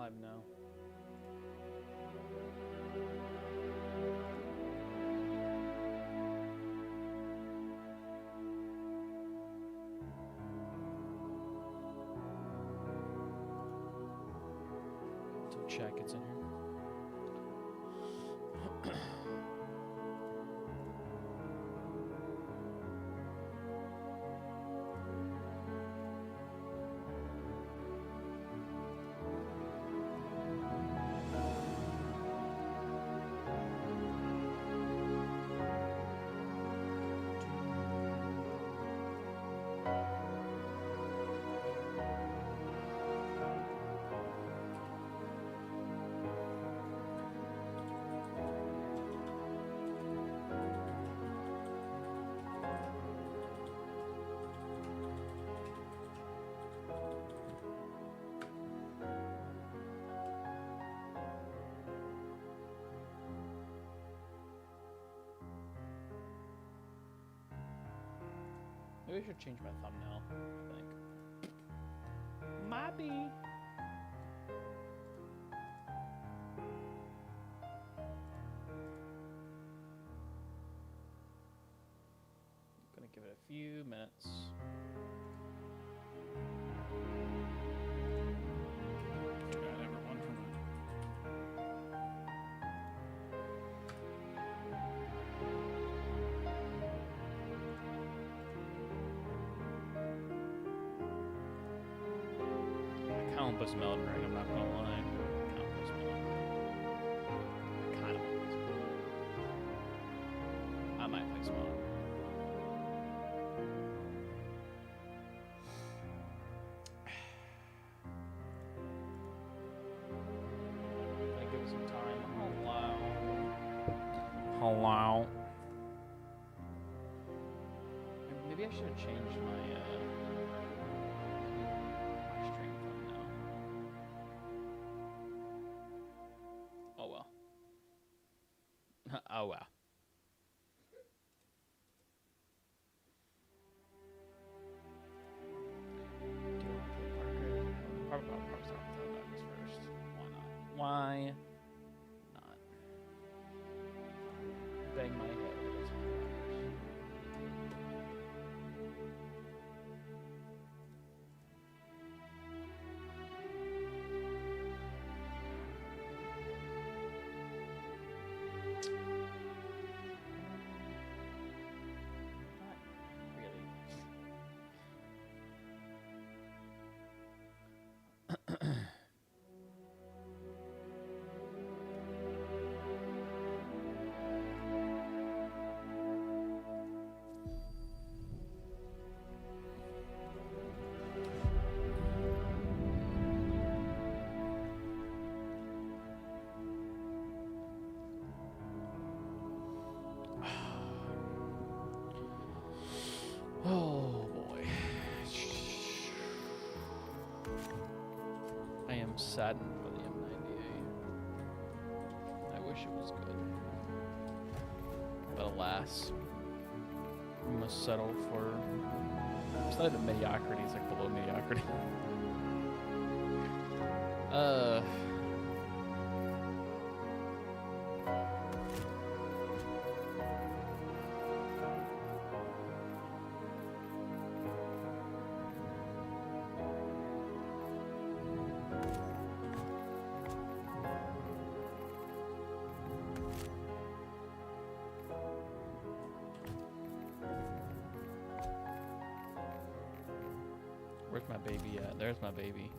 live now. So chat gets in here. Maybe I should change my thumbnail, I think. Might be. Gonna give it a few minutes. Too bad everyone from Puts Melon ring, I'm not gonna lie. Puts Melon. I kind of want this one. I might play Small. Gonna give it some time. Hello. Hello. Maybe I should have changed my stream thumbnail. Oh well. Oh well. Do you want to play Parker? Probably start with Helldivers first. Why not? Why not? Bang my head against Helldivers. Oh boy. I am saddened for the M98. I wish it was good. But alas, we must settle for... It's not even mediocrity, it's like below mediocrity. Where's my baby at? There's my baby.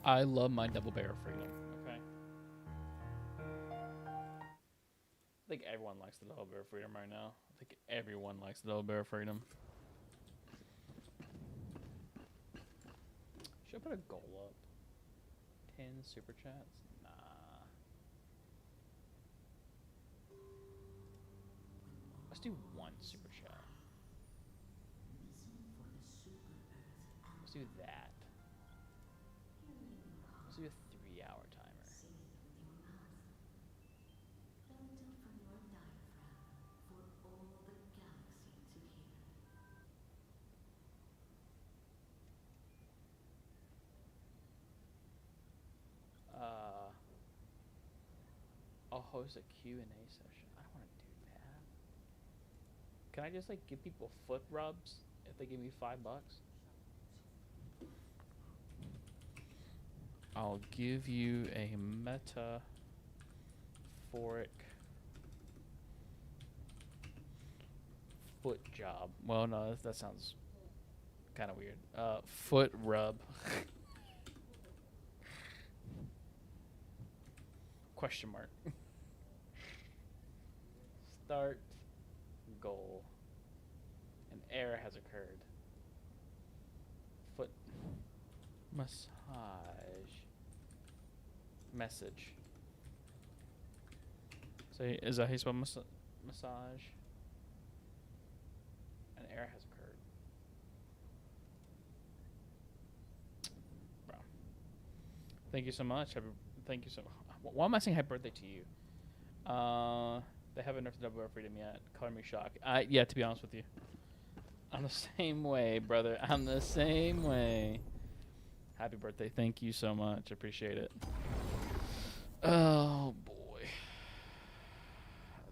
I love my double barrel freedom, okay? I think everyone likes the double barrel freedom right now. I think everyone likes the double barrel freedom. Should I put a goal up? 10 super chats? Nah. Let's do 1 super chat. Let's do that. Let's do a 3-hour timer. host a Q&A session. I don't want to do that. Can I just like give people foot rubs if they give me $5? I'll give you a metaphoric foot job. Well, no, that sounds kind of weird. Foot rub. Question mark. Start goal. An error has occurred. Foot massage. Message. So is that how you spell massage? An error has occurred. Bro. Thank you so much. Thank you so much. Why am I saying happy birthday to you? They haven't nerfed the double barrel freedom yet. Color me shocked. Yeah, to be honest with you. I'm the same way, brother. I'm the same way. Happy birthday. Thank you so much. Appreciate it. Oh, boy.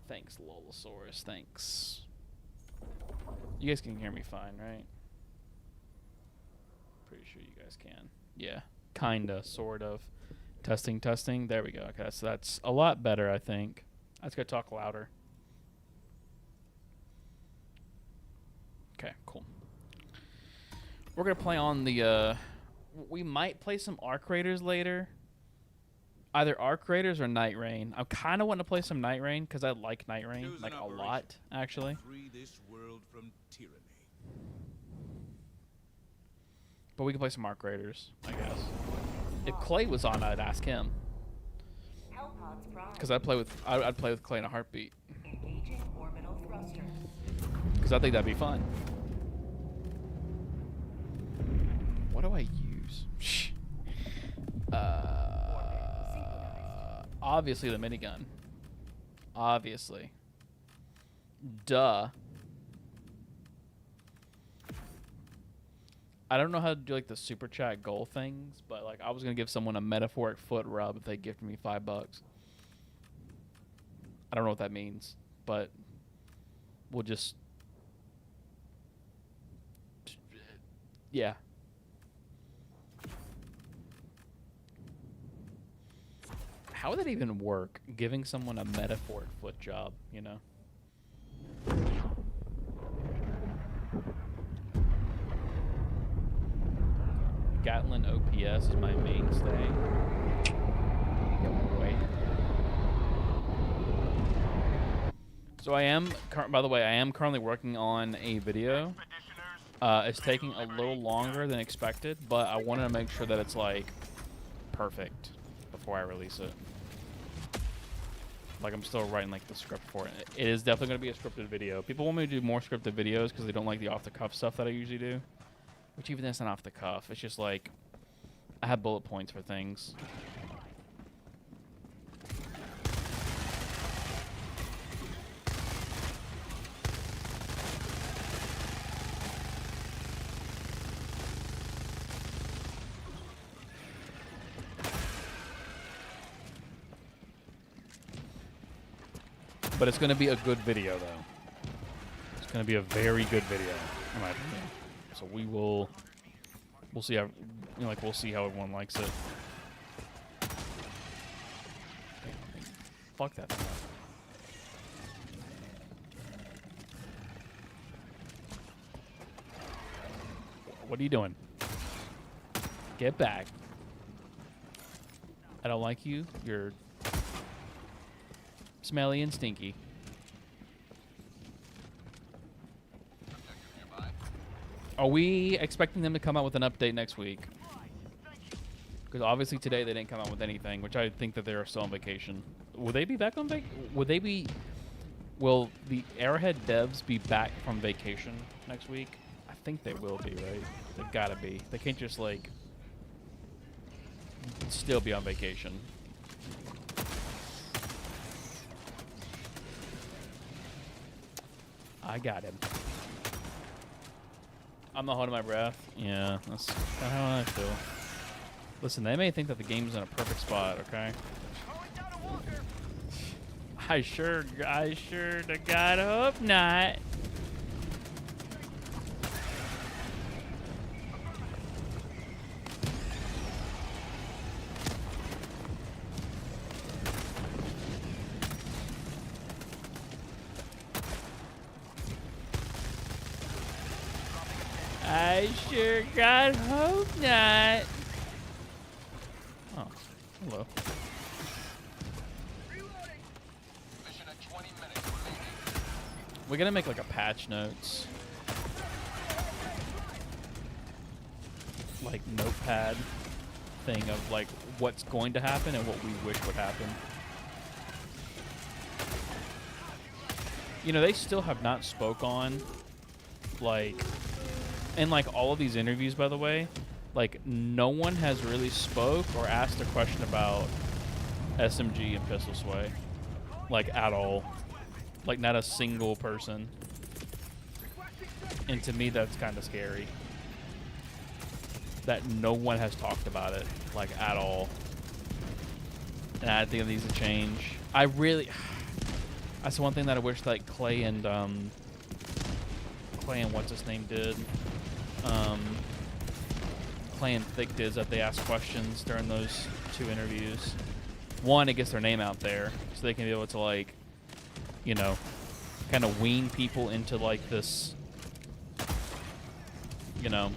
Thanks, Lolosaurus. Thanks. You guys can hear me fine, right? Pretty sure you guys can. Yeah. Kinda. Sort of. Testing, testing. There we go. Okay, so that's a lot better, I think. Let's go talk louder. Okay, cool. We're going to play on the... we might play some Arc Raiders later. Either Arc Raiders or Night Rain. I kind of want to play some Night Rain because I like Night Rain like a lot, actually. Free this world from tyranny. But we can play some Arc Raiders, I guess. If Clay was on, I'd ask him. Because I'd play with Clay in a heartbeat. Because I think that'd be fun. What do I use? Obviously the minigun. Obviously. Duh. I don't know how to do like the super chat goal things, but like I was gonna give someone a metaphoric foot rub if they gifted me $5. I don't know what that means, but we'll just yeah. How would that even work? Giving someone a metaphoric foot job, you know? Gatlin OPS is my mainstay. So I am, by the way, I am currently working on a video. It's taking a little longer than expected, but I wanted to make sure that it's like perfect before I release it. Like I'm still writing like the script for it. It is definitely going to be a scripted video. People want me to do more scripted videos because they don't like the off-the-cuff stuff that I usually do. Which even that's not off the cuff. It's just like I have bullet points for things. But it's going to be a good video, though. It's going to be a very good video, in my opinion. So we'll see how, we'll see how everyone likes it. Fuck that thing up. What are you doing? Get back. I don't like you. You're smelly and stinky. Are we expecting them to come out with an update next week? Because obviously today they didn't come out with anything, which I think that they're still on vacation. Will they be back on will the Arrowhead devs be back from vacation next week? I think they will be, right? They've gotta be. They can't just like still be on vacation. I got him. I'm not holding my breath. Yeah, that's kind of how I feel. Listen, they may think that the game's in a perfect spot, okay? I sure to God hope not. I sure God hope not. Oh, hello. We're gonna make like a patch notes, like notepad thing of like what's going to happen and what we wish would happen. You know, they still have not spoke on, like, in like all of these interviews, by the way, like no one has really spoke or asked a question about SMG and pistol sway, like at all. Like not a single person. And to me that's kind of scary. That no one has talked about it, like at all. And I think it needs to change. That's the one thing that I wish like Clay and what's his name did. Clay and Thick did, is that they asked questions during those 2 interviews. One, it gets their name out there, so they can be able to like, you know, kind of wean people into like this, you know,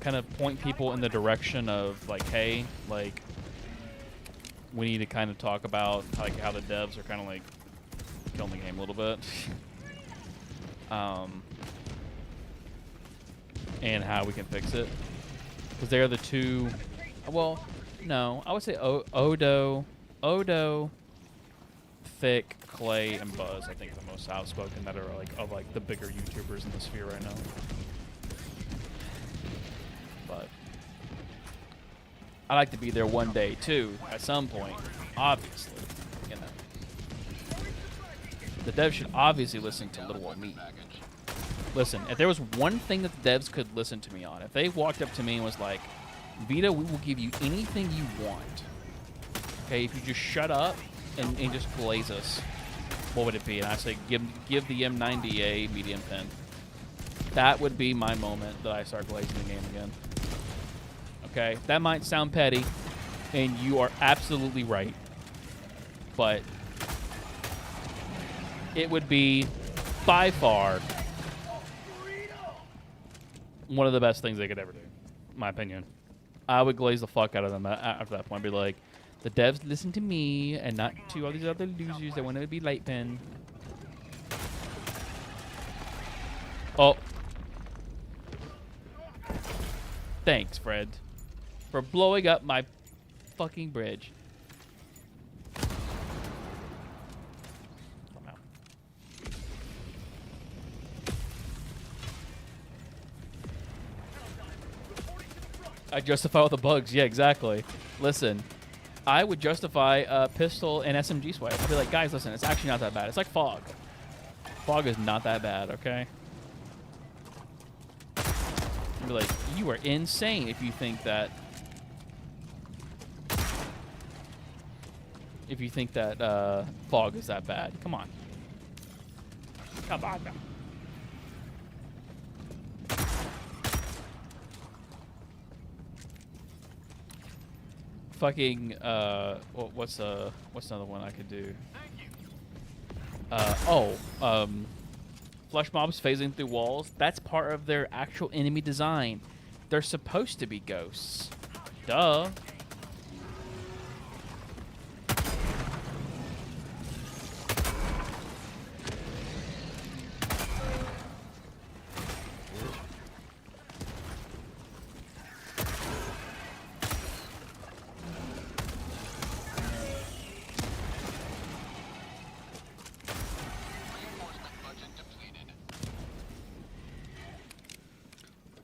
kind of point people in the direction of like, hey, like, we need to kind of talk about like how the devs are kind of like killing the game a little bit. And how we can fix it. Because they are the 2, well, no, I would say Odo, Thick, Clay, and Buzz, I think, are the most outspoken that are like of like the bigger YouTubers in the sphere right now. But I'd like to be there one day too, at some point. Obviously, you know, the devs should obviously listen to little old me. Listen, if there was one thing that the devs could listen to me on, if they walked up to me and was like, Vito, we will give you anything you want. Okay, if you just shut up and just blaze us, what would it be? And I say, give the M90A medium pin. That would be my moment that I start blazing the game again. Okay, that might sound petty, and you are absolutely right, but it would be by far one of the best things they could ever do, in my opinion. I would glaze the fuck out of them after that point. I'd be like, the devs listen to me and not to all these other losers that want to be light pin. Oh. Thanks, Fred, for blowing up my fucking bridge. I'm out. I justify all the bugs. Yeah, exactly. Listen, I would justify pistol and SMG swipe. I'd be like, guys, listen, it's actually not that bad. It's like fog. Fog is not that bad, okay? I'd be like, you are insane if you think that... fog is that bad. Come on. Come on now. Fucking what's another one I could do? Flesh mobs phasing through walls. That's part of their actual enemy design. They're supposed to be ghosts. Duh.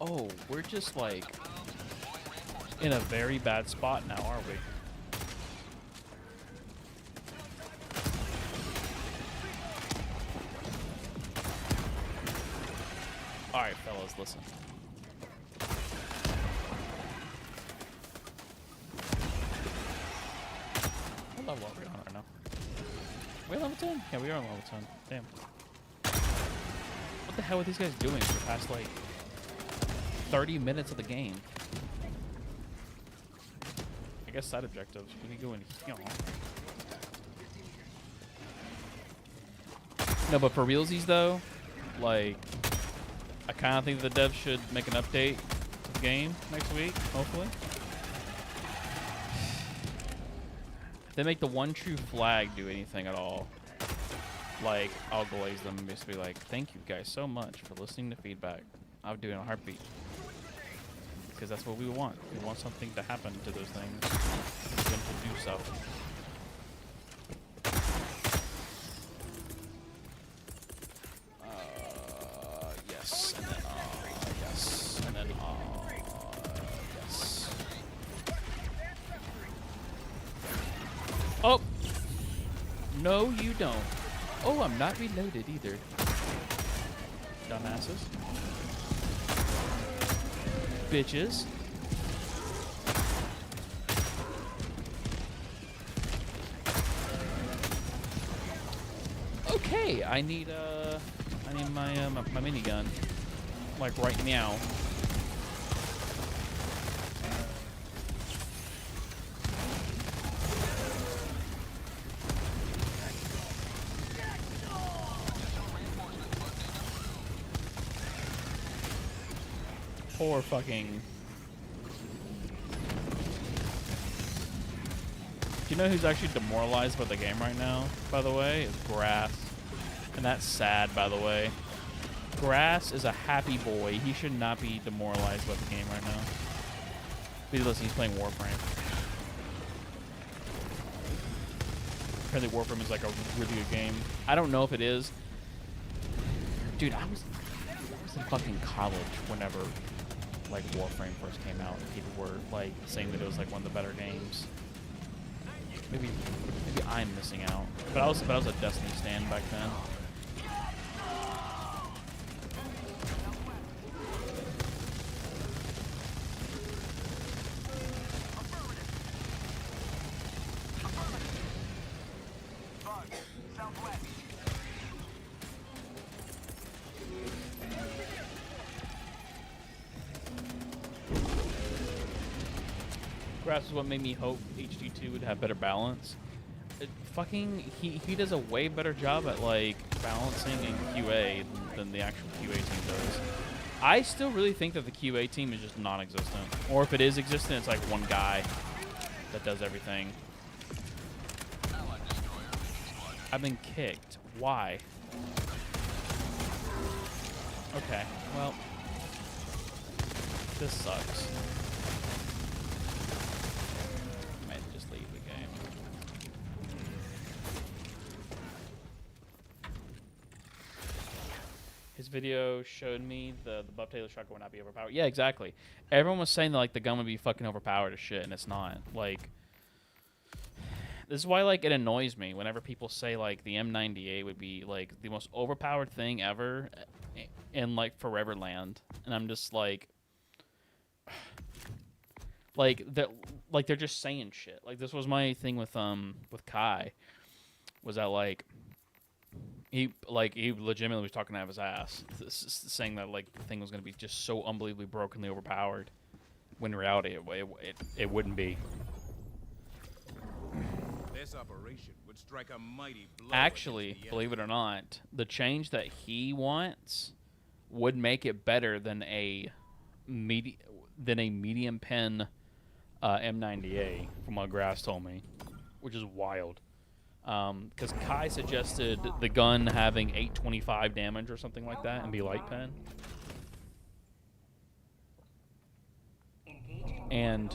Oh, we're just like in a very bad spot now, aren't we? Alright, fellas, listen. What level are we on right now? We're level 10? Yeah, we are on level 10. Damn. What the hell are these guys doing for the past, like, 30 minutes of the game? I guess side objectives. We can go in here. No, but for realsies, though, like, I kind of think the devs should make an update to the game next week, hopefully. If they make the one true flag do anything at all, like, I'll glaze them and just be like, thank you guys so much for listening to feedback. I'll do it in a heartbeat. Because that's what we want. We want something to happen to those things. For them to do so. Yes. And then, yes. And then, yes. Oh! No, you don't. Oh, I'm not reloaded either. Dumbasses. Bitches. Okay, I need my my minigun, like right now. Poor fucking. Do you know who's actually demoralized by the game right now, by the way? Is Grass. And that's sad, by the way. Grass is a happy boy. He should not be demoralized by the game right now. But listen, he's playing Warframe. Apparently Warframe is like a really good game. I don't know if it is. Dude, I was in fucking college whenever like Warframe first came out and people were like saying that it was like one of the better games. Maybe I'm missing out. But I was a Destiny stan back then. Grass is what made me hope HD2 would have better balance. He does a way better job at like balancing in QA than the actual QA team does. I still really think that the QA team is just non-existent, or if it is existent, it's like one guy that does everything. I've been kicked. Why? Okay, well, this sucks. His video showed me the buff Taylor shotgun would not be overpowered. Yeah, exactly. Everyone was saying that like the gun would be fucking overpowered as shit, and it's not. Like, this is why like it annoys me whenever people say like the M98 would be like the most overpowered thing ever in like Foreverland, and I'm just like they're just saying shit. Like this was my thing with Kai, was that like. He legitimately was talking out of his ass, saying that like the thing was going to be just so unbelievably brokenly overpowered, when in reality it wouldn't be. This operation would strike a mighty blow. Actually, believe it or not, the change that he wants would make it better than a medium pen M90A, from what Grass told me, which is wild. Because Kai suggested the gun having 825 damage or something like that and be light pen. And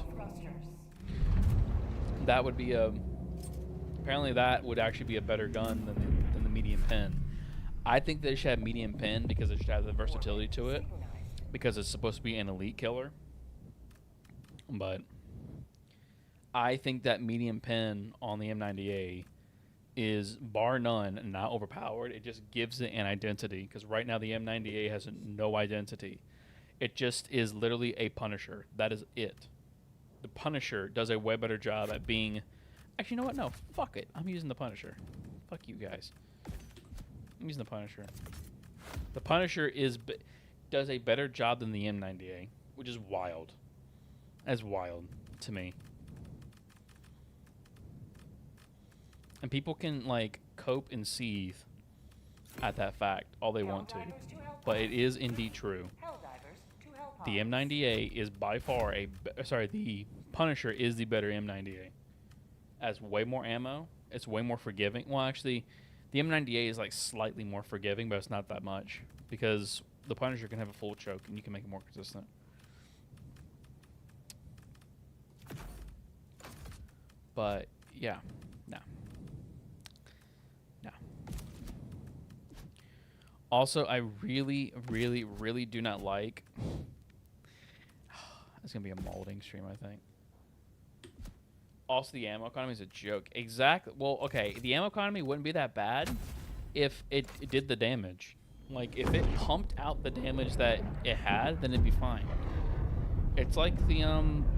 that would be apparently that would actually be a better gun than the medium pen. I think they should have medium pen because it should have the versatility to it, because it's supposed to be an elite killer. But I think that medium pen on the M90A is bar none not overpowered. It just gives it an identity, because right now the M90A has no identity. It just is literally a Punisher. That is it. The Punisher does a way better job at being... Actually, you know what? No, fuck it. I'm using the Punisher. Fuck you guys. I'm using the Punisher. The Punisher does a better job than the M90A, which is wild. That's wild to me. And people can like cope and seethe at that fact all they want to, but it is indeed true. The M90A is by far the Punisher is the better M90A. Has way more ammo. It's way more forgiving. Well, actually, the M90A is like slightly more forgiving, but it's not that much because the Punisher can have a full choke and you can make it more consistent. But yeah, no. Also, I really, really, really do not like. It's gonna be a molding stream, I think. Also, the ammo economy is a joke. Exactly. Well, okay, the ammo economy wouldn't be that bad if it did the damage. Like, if it pumped out the damage that it had, then it'd be fine. It's like the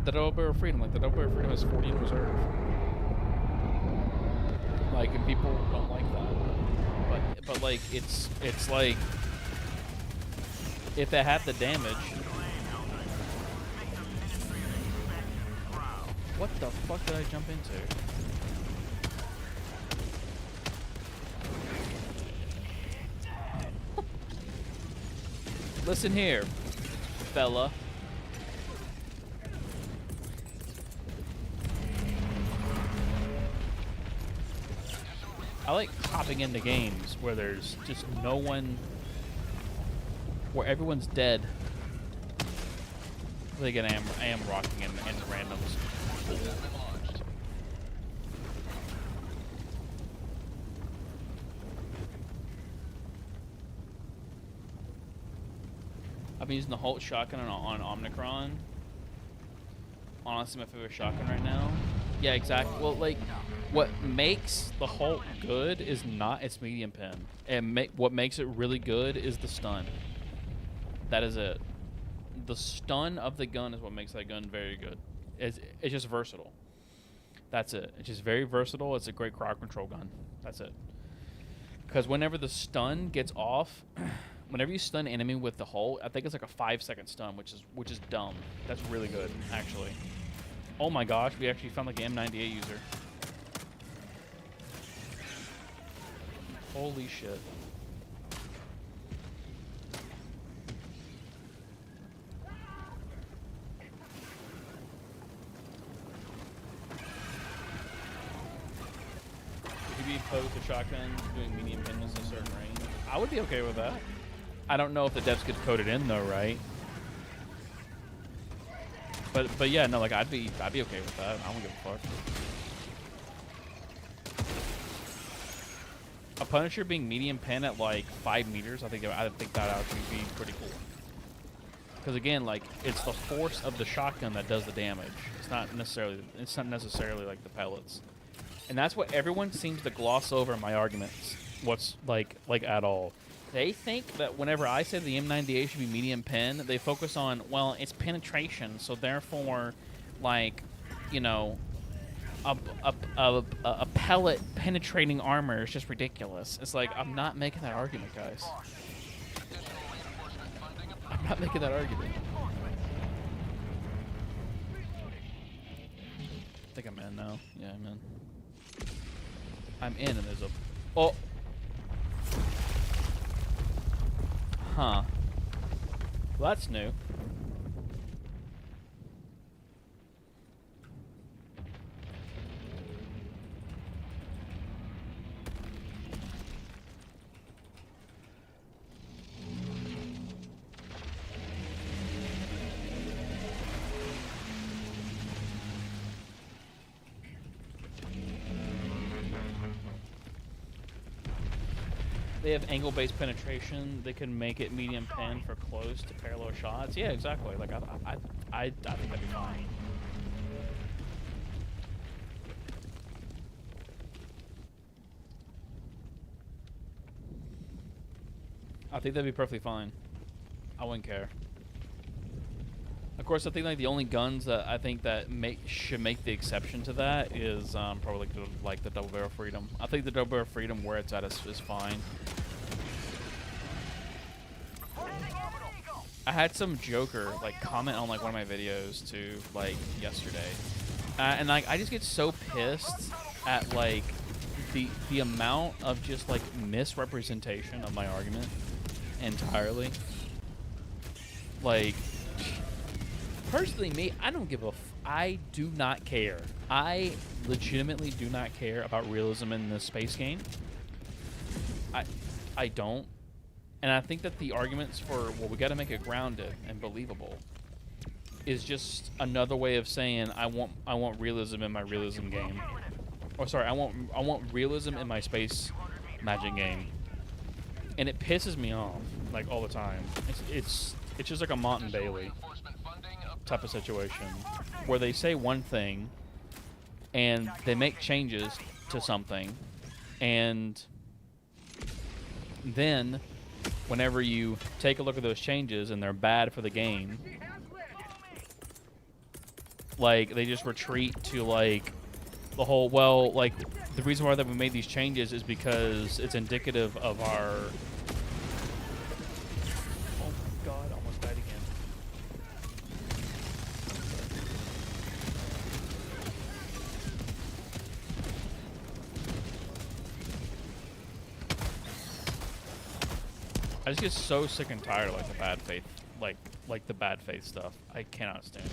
Double Barrel Freedom. Like, the Double Barrel Freedom has 40 in reserve. Like, and people don't like that. But like, it's like, if it had the damage. What the fuck did I jump into? Listen here, fella. I like hopping into games where there's just no one, where everyone's dead. But again, I am rocking in randoms. I've been using the Holt shotgun on Omnicron. Honestly, my favorite shotgun right now. Yeah, exactly. Well, like, what makes the Holt good is not its medium pen. And what makes it really good is the stun. That is it. The stun of the gun is what makes that gun very good. It's just versatile. That's it. It's just very versatile. It's a great crowd control gun. That's it. Because whenever the stun gets off, whenever you stun enemy with the Holt, I think it's like a 5-second stun, which is dumb. That's really good, actually. Oh my gosh, we actually found like an M98 user. Holy shit. Would you be opposed to shotgun doing medium pin in a certain range? I would be okay with that. I don't know if the devs could code it in though, right? But yeah, no, like I'd be okay with that. I don't give a fuck. A Punisher being medium pen at like 5 meters, I think that actually be pretty cool. Because again, like it's the force of the shotgun that does the damage. It's not necessarily like the pellets. And that's what everyone seems to gloss over in my arguments. What's like at all. They think that whenever I say the M90A should be medium pen, they focus on, well, it's penetration, so therefore, like, you know, a pellet penetrating armor is just ridiculous. It's like, I'm not making that argument, guys. I'm not making that argument. I think I'm in now. Yeah, I'm in. I'm in, and there's a... Oh! Huh. Well, that's new. They have angle-based penetration. They can make it medium pen for close to parallel shots. Yeah, exactly. Like I think that'd be fine. I think that'd be perfectly fine. I wouldn't care. Of course, I think like the only guns that I think that should make the exception to that is probably like the double barrel freedom. I think the double barrel freedom where it's at is fine. I had some joker like comment on like one of my videos too, like yesterday, and like I just get so pissed at like the amount of just like misrepresentation of my argument entirely. Like personally, me, I don't give a I do not care. I legitimately do not care about realism in the space game. I don't. And I think that the arguments for, well, we got to make it grounded and believable is just another way of saying I want realism in my realism game. Or sorry, I want realism in my space magic game. And it pisses me off like all the time. It's just like a Mont and Bailey type of situation where they say one thing and they make changes to something, and then whenever you take a look at those changes and they're bad for the game, like they just retreat to like the whole, well, like the reason why that we made these changes is because it's indicative of our, oh my god, almost died again. I just get so sick and tired of like the bad faith, like the bad faith stuff. I cannot stand it.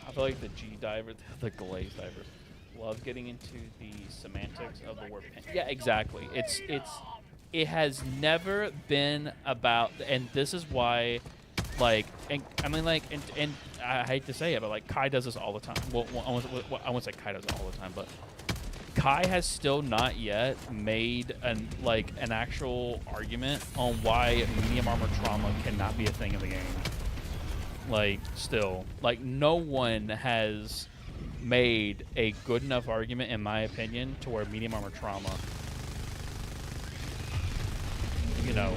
I feel like the G diver, the glaze divers, love getting into the semantics of the word. Yeah, exactly. It has never been about, and this is why, like, and I mean, like, and I hate to say it, but like Kai does this all the time. Well, I won't say Kai does it all the time, but Kai has still not yet made an actual argument on why medium armor trauma cannot be a thing in the game. Like, still, like, no one has made a good enough argument, in my opinion, to where medium armor trauma, you know,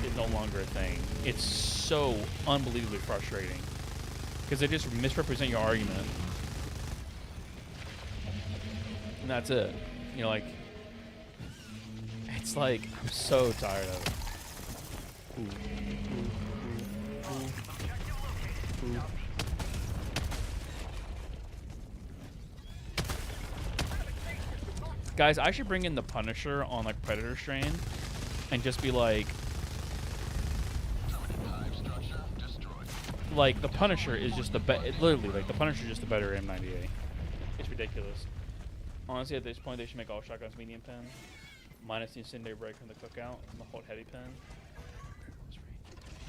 is no longer a thing. It's so unbelievably frustrating because they just misrepresent your argument. And that's it. You know, like, it's like, I'm so tired of it. Ooh. Guys, I should bring in the Punisher on, like, Predator Strain and just be like, the Punisher is just the literally, like, the Punisher is just the better M98. It's ridiculous. Honestly, at this point, they should make all shotguns medium pen, minus the incendiary breaker and the cookout, and the hold heavy pen.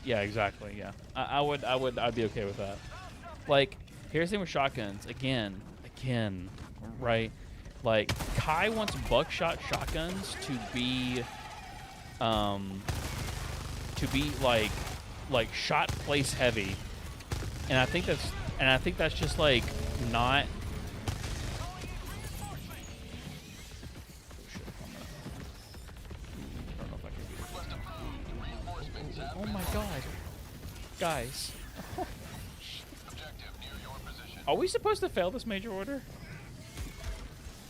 Yeah, exactly. Yeah, I'd be okay with that. Like, here's the thing with shotguns. Again, right? Like, Kai wants buckshot shotguns to be like shot place heavy, and I think that's just like not. Oh my god. Guys. Are we supposed to fail this major order?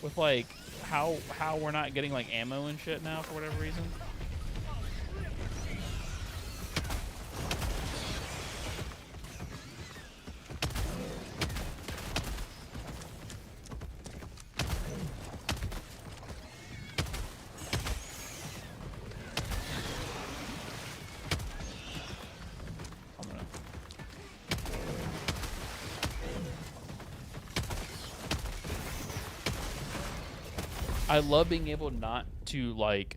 With like how we're not getting like ammo and shit now for whatever reason? I love being able not to like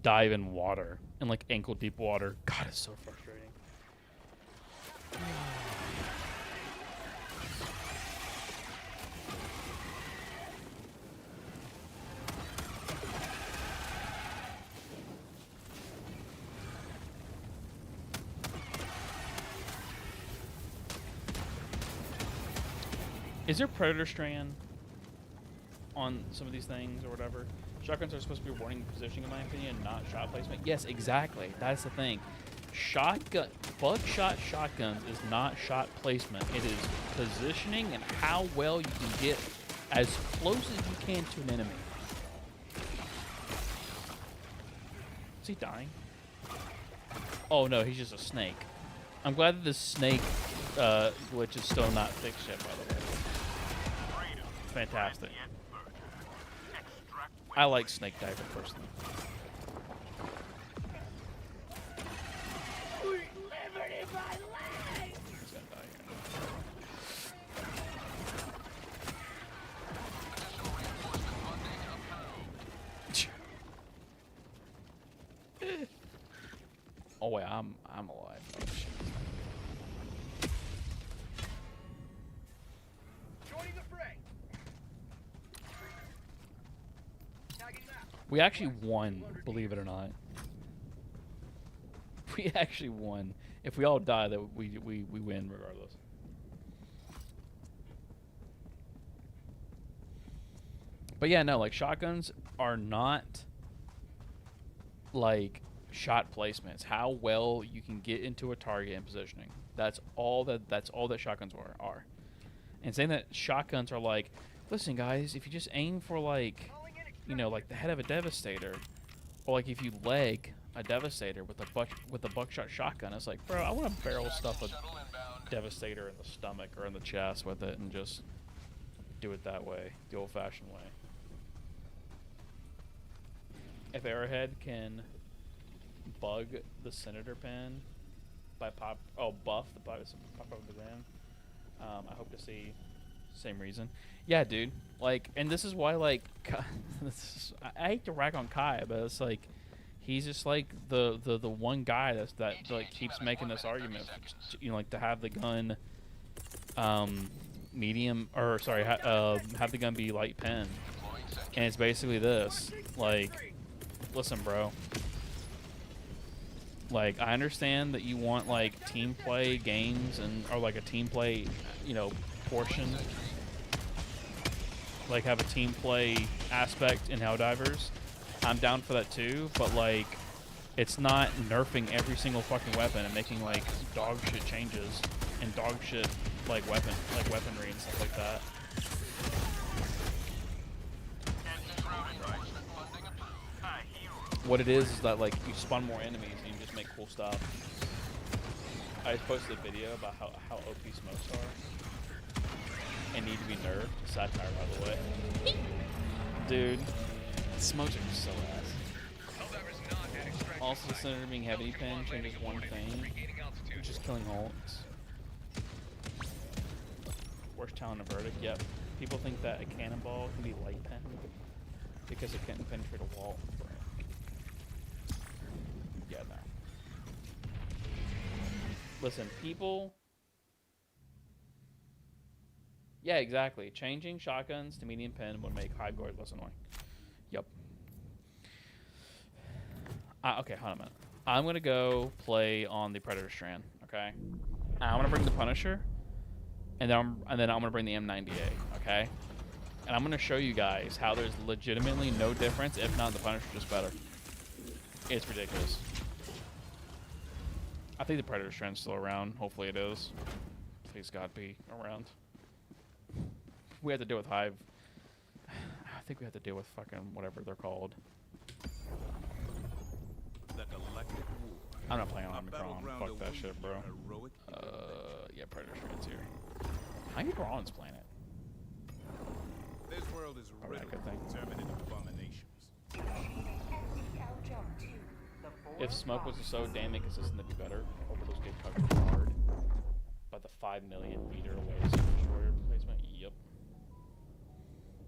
dive in water in like ankle deep water. God, it's so frustrating. Is there Predator Strand on some of these things or whatever? Shotguns are supposed to be warning positioning, in my opinion, not shot placement. Yes, exactly. That's the thing. buckshot shotguns is not shot placement. It is positioning and how well you can get as close as you can to an enemy. Is he dying? Oh no, he's just a snake. I'm glad that this snake glitch is still not fixed yet, by the way. Fantastic. I like snake diving personally. He's gonna die here. Oh wait, I'm alive. Oh, shit. We actually won, believe it or not. We actually won. If we all die, that we win regardless. But yeah, no, like shotguns are not like shot placements. How well you can get into a target and positioning. That's all that shotguns are. And saying that shotguns are like, listen guys, if you just aim for like, you know, like the head of a Devastator, or like if you leg a Devastator with a buckshot shotgun, it's like, bro, I want to barrel stuff a Devastator in the stomach or in the chest with it and just do it that way, the old-fashioned way. If Arrowhead can bug the Senator pin by buff the pop up the ram, I hope to see same reason. Yeah, dude. Like, and this is why, like, I hate to rag on Kai, but it's like he's just like the one guy that like keeps making this argument, you know, like to have the gun, medium or sorry, have the gun be light pen, and it's basically this. Like, listen, bro. Like, I understand that you want like team play games or like a team play, you know, portion. Like have a team play aspect in Helldivers. I'm down for that too, but like it's not nerfing every single weapon and making like dog shit changes and dog shit like weaponry and stuff like that. What it is that like you spawn more enemies and you just make cool stuff. I posted a video about how OP smokes are. And need to be nerfed. Satire, by the way. Dude, smokes are so ass. Also, the Senator being heavy pin changes one thing, which is killing ults. Worst talent of verdict. Yep. People think that a cannonball can be light pen because it can't penetrate a wall. Yeah, no. Listen, people. Yeah, exactly. Changing shotguns to medium pen would make high guard less annoying. Yep. Okay, hold on a minute. I'm going to go play on the Predator strand, okay? I'm going to bring the Punisher, and then I'm going to bring the M90A, okay? And I'm going to show you guys how there's legitimately no difference, if not the Punisher just better. It's ridiculous. I think the Predator strand's still around. Hopefully it is. Please God be around. We have to deal with Hive. I think we have to deal with fucking whatever they're called. I'm not playing on Omicron. Fuck that shit, bro. Yeah, Predator Strand's here. How you Braun's playing it? This world is riddled with terminate abominations. If smoke was so damn inconsistent, it'd be better. Overdose get covered hard. By the 5 million meter away destroyer replacement. Yep.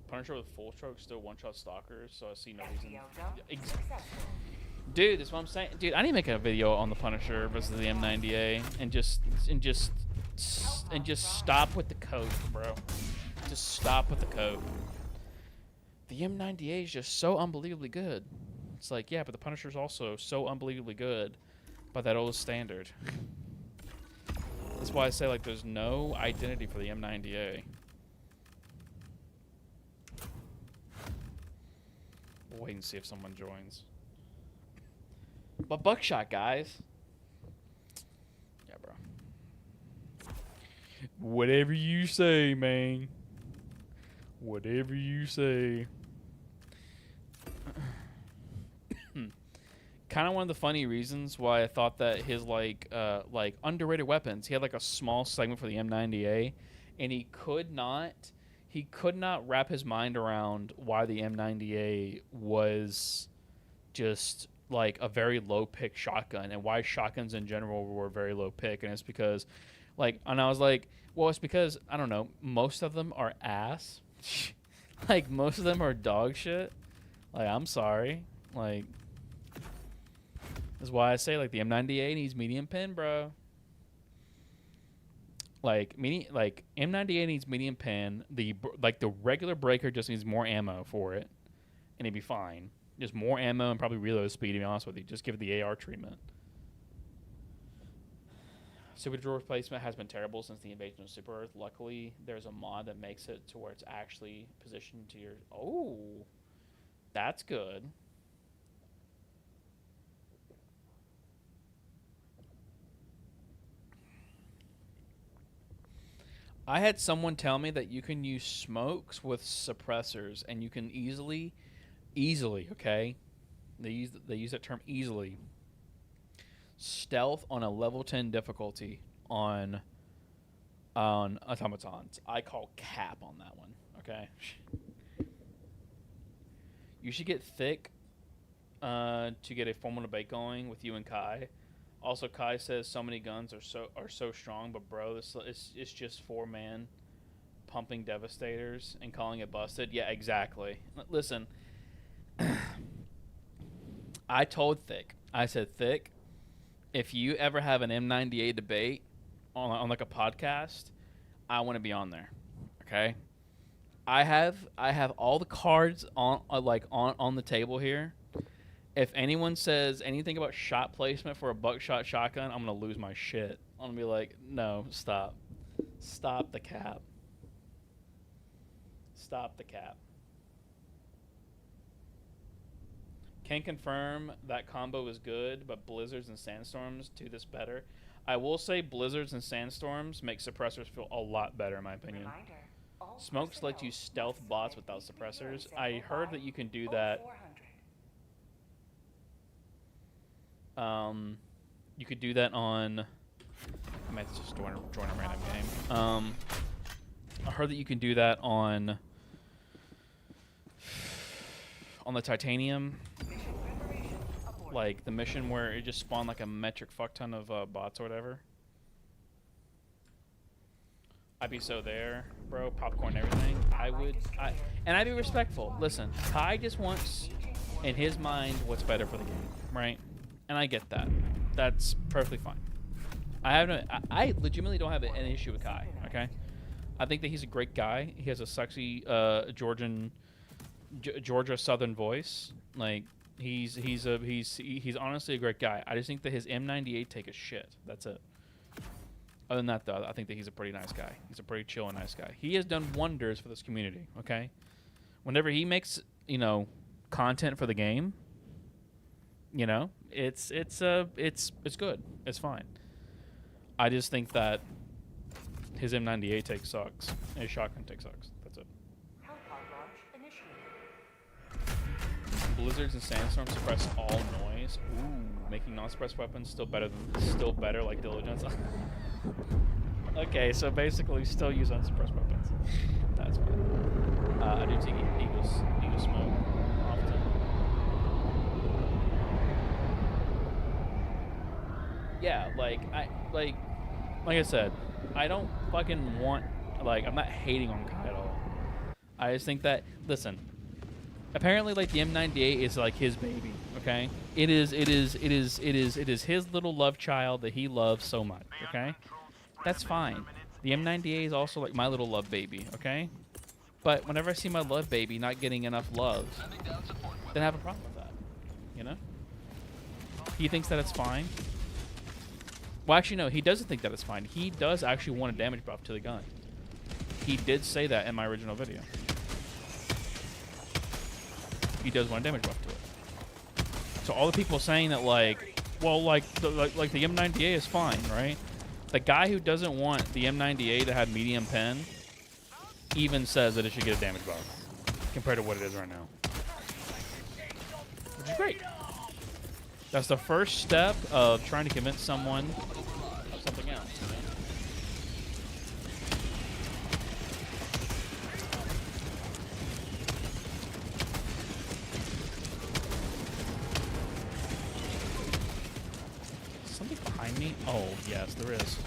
Punisher with full stroke still one-shot stalkers, so I see no reason. Dude, that's what I'm saying. Dude, I need to make a video on the Punisher versus the M90A and just stop with the code, bro. Just stop with the code. The M90A is just so unbelievably good. It's like, yeah, but the Punisher's also so unbelievably good by that old standard. That's why I say, like, there's no identity for the M90A. We'll wait and see if someone joins. But Buckshot, guys. Yeah, bro. Whatever you say, man. Whatever you say. Kind of one of the funny reasons why I thought that his like underrated weapons. He had like a small segment for the M90A, and he could not wrap his mind around why the M90A was just like a very low pick shotgun, and why shotguns in general were very low pick. And it's because and I was like, well, it's because I don't know, most of them are ass. Like most of them are dog shit. Like I'm sorry. Like that's why I say like the M90A needs medium pin, bro. Like M90A needs medium pin. The regular breaker just needs more ammo for it, and it'd be fine. Just more ammo and probably reload speed, to be honest with you. Just give it the AR treatment. Super Drawer replacement has been terrible since the invasion of Super Earth. Luckily, there's a mod that makes it to where it's actually positioned to your... Oh, that's good. I had someone tell me that you can use smokes with suppressors, and you can easily, okay? They use that term easily. Stealth on a level 10 difficulty on automatons. I call cap on that one, okay? You should get thick to get a formal debate going with you and Kai. Also, Kai says so many guns are so strong, but bro, it's just 4-man pumping devastators and calling it busted. Yeah, exactly. Listen, I told Thick. I said, Thick, if you ever have an M98 debate on like a podcast, I want to be on there. Okay? I have all the cards on the table here. If anyone says anything about shot placement for a buckshot shotgun, I'm going to lose my shit. I'm going to be like, no, stop. Stop the cap. Stop the cap. Can confirm that combo is good, but blizzards and sandstorms do this better. I will say blizzards and sandstorms make suppressors feel a lot better, in my opinion. Smokes let you stealth bots without suppressors. I heard that you can do that. You could do that on... I might just join a random game. I heard that you can do that on the Titanium. Like the mission where it just spawned like a metric fuck ton of bots or whatever. I'd be so there, bro. Popcorn and everything. And I'd be respectful. Listen, Kai just wants, in his mind, what's better for the game, right? And I get that. That's perfectly fine. I legitimately don't have an issue with Kai. Okay, I think that he's a great guy. He has a sexy Georgia Southern voice. Like he's honestly a great guy. I just think that his M98 take a shit. That's it. Other than that, though, I think that he's a pretty nice guy. He's a pretty chill and nice guy. He has done wonders for this community. Okay, whenever he makes content for the game, it's good. It's fine. I just think that his M98 take sucks. His shotgun take sucks. That's it. Blizzards and sandstorms suppress all noise. Ooh, making non-suppressed weapons still better like diligence. Okay, so basically still use unsuppressed weapons. That's fine. I do take eagle smoke often. Yeah, like I said, I don't fucking want, I'm not hating on Kai at all. I just think that, listen, apparently the M98 is like his baby, okay? It is his little love child that he loves so much, okay? That's fine. The M98 is also like my little love baby, okay? But whenever I see my love baby not getting enough love, then I have a problem with that, He thinks that it's fine. Well, actually, no, he doesn't think that it's fine. He does actually want a damage buff to the gun. He did say that in my original video. He does want a damage buff to it. So all the people saying that, the M90A is fine, right? The guy who doesn't want the M98 to have medium pen even says that it should get a damage buff compared to what it is right now. Which is great. That's the first step of trying to convince someone of something else. Something behind me? Oh, yes, there is.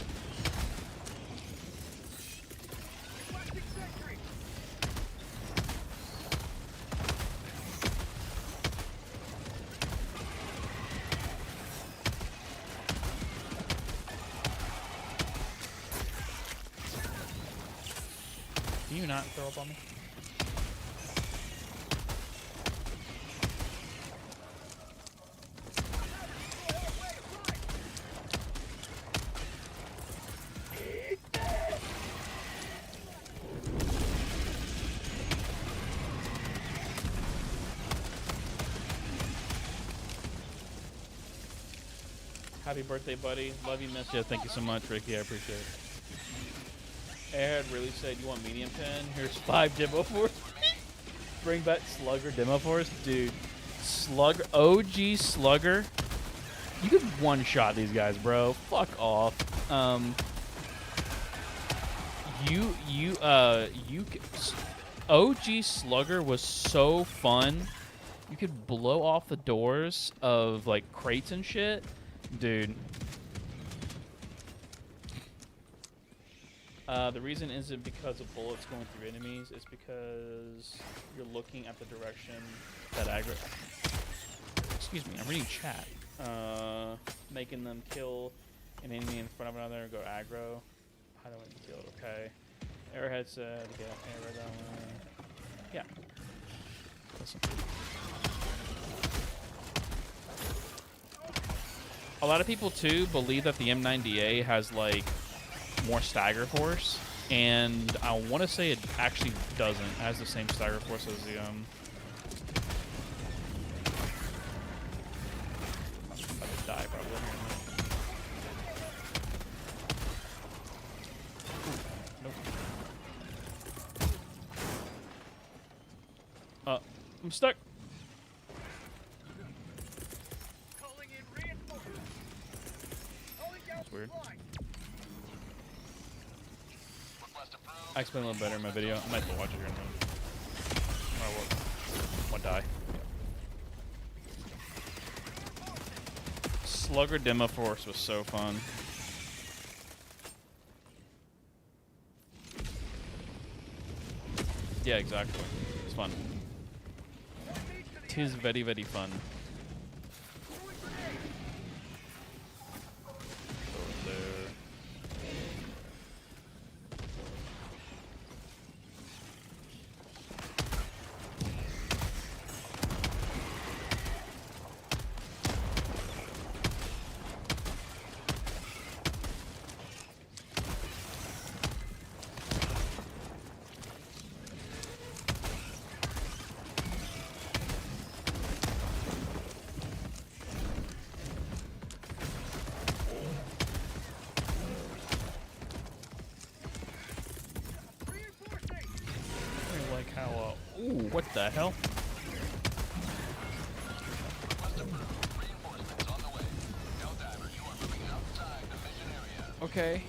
Can you not throw up on me? Happy birthday, buddy. Love you, miss you. Thank you so much, Ricky. I appreciate it. Ed really said, you want medium pen? Here's 5 demo force. Bring back Slugger demo force. Dude, Slugger, OG Slugger. You could one-shot these guys, bro. Fuck off. OG Slugger was so fun. You could blow off the doors of, like, crates and shit. Dude. The reason isn't because of bullets going through enemies. It's because you're looking at the direction that aggro... Excuse me, I'm reading chat. Making them kill an enemy in front of another, go aggro. How do I kill it? Okay. Arrowhead said, get arrow that way. Yeah. Listen. A lot of people, too, believe that the M90A has, like, more stagger force, and I want to say it actually doesn't. It has the same stagger force as the, I'm about to die, probably. Nope. I'm stuck. That's weird. I explain a little better in my video. I might have to watch it here in a minute. One die. Slugger Demo Force was so fun. Yeah, exactly. It's fun. It is very, very fun. Ooh, what the hell? Okay.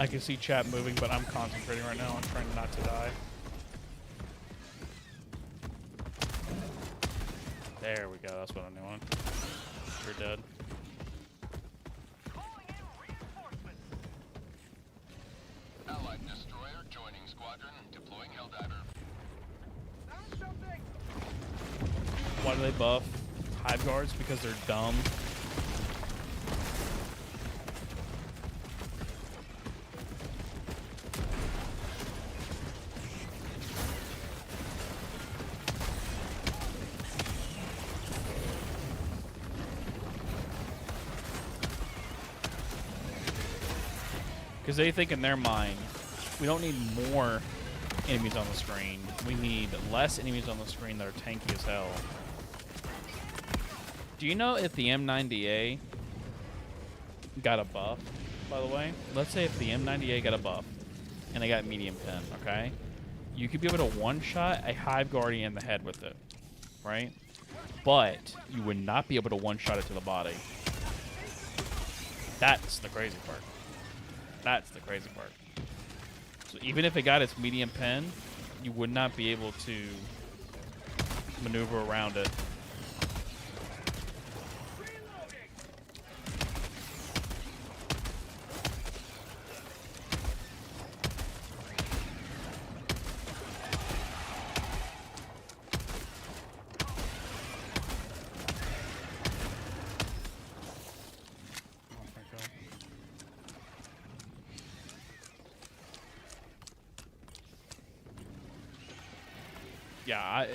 I can see chat moving, but I'm concentrating right now. I'm trying not to die. There we go. That's what I'm doing. You're dead. Allied destroyer joining squadron, deploying Helldiver. Why do they buff hive guards? Because they're dumb. Because they think in their mind, we don't need more enemies on the screen. We need less enemies on the screen that are tanky as hell. Do you know if the M90A got a buff, by the way? Let's say if the M90A got a buff and they got medium pen, okay? You could be able to one-shot a Hive Guardian in the head with it, right? But you would not be able to one-shot it to the body. That's the crazy part. That's the crazy part. So even if it got its medium pen, you would not be able to maneuver around it. Yeah,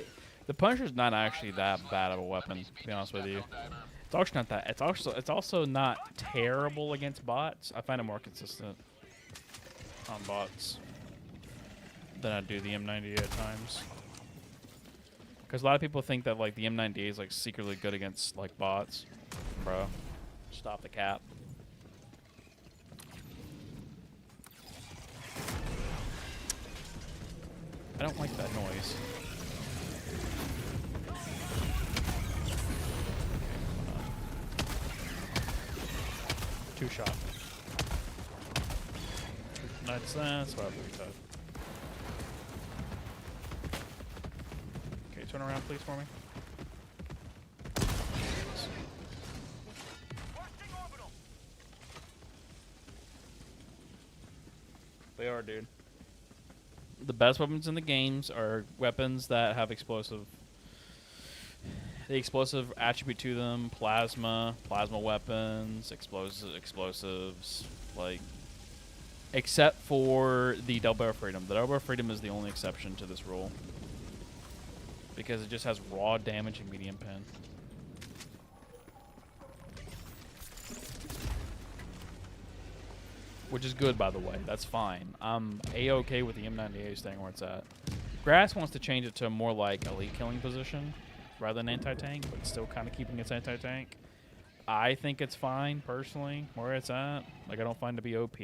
the Punisher's not actually that bad of a weapon, to be honest with you. It's actually not that. It's also not terrible against bots. I find it more consistent on bots than I do the M90 at times. Because a lot of people think that like the M90 is like secretly good against like bots. Bro, stop the cap. I don't like that noise. Two shot. That's what I thought. Okay, turn around please for me. They are, dude. The best weapons in the games are weapons that have explosive. The explosive attribute to them, plasma weapons, explosives, like, except for the Double Barrel Freedom. The Double Barrel Freedom is the only exception to this rule because it just has raw damage and medium pen. Which is good, by the way. That's fine. I'm A-okay with the M90A staying where it's at. Grass wants to change it to a more like elite killing position rather than anti-tank, but still kind of keeping its anti-tank. I think it's fine, personally, where it's at. Like, I don't find it to be OP,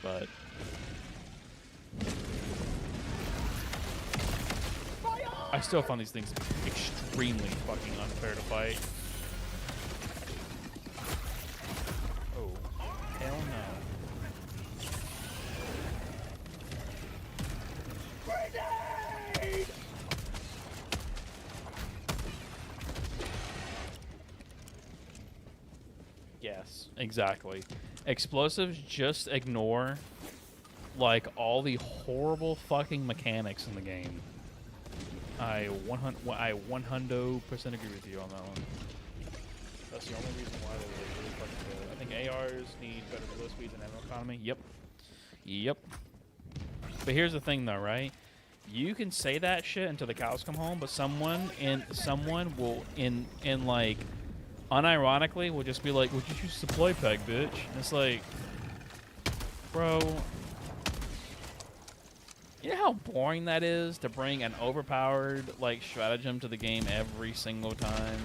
but... I still find these things extremely fucking unfair to fight. Oh, hell no. Yes, exactly. Explosives just ignore, like, all the horrible fucking mechanics in the game. I 100% agree with you on that one. That's the only reason why they're really fucking good. I think ARs need better reload speeds and ammo economy. Yep. Yep. But here's the thing, though, right? You can say that shit until the cows come home, but someone will like unironically will just be like, "Would you use supply pack, bitch?" And it's like, bro, you know how boring that is to bring an overpowered like stratagem to the game every single time.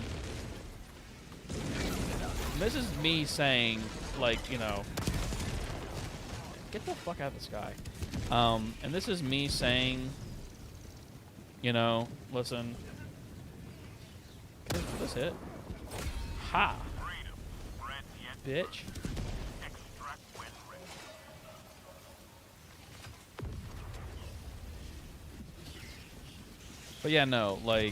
This is me saying, like, you know, get the fuck out of the sky. And this is me saying, you know, listen, let's hit. Ha! Bitch. But yeah, no, like,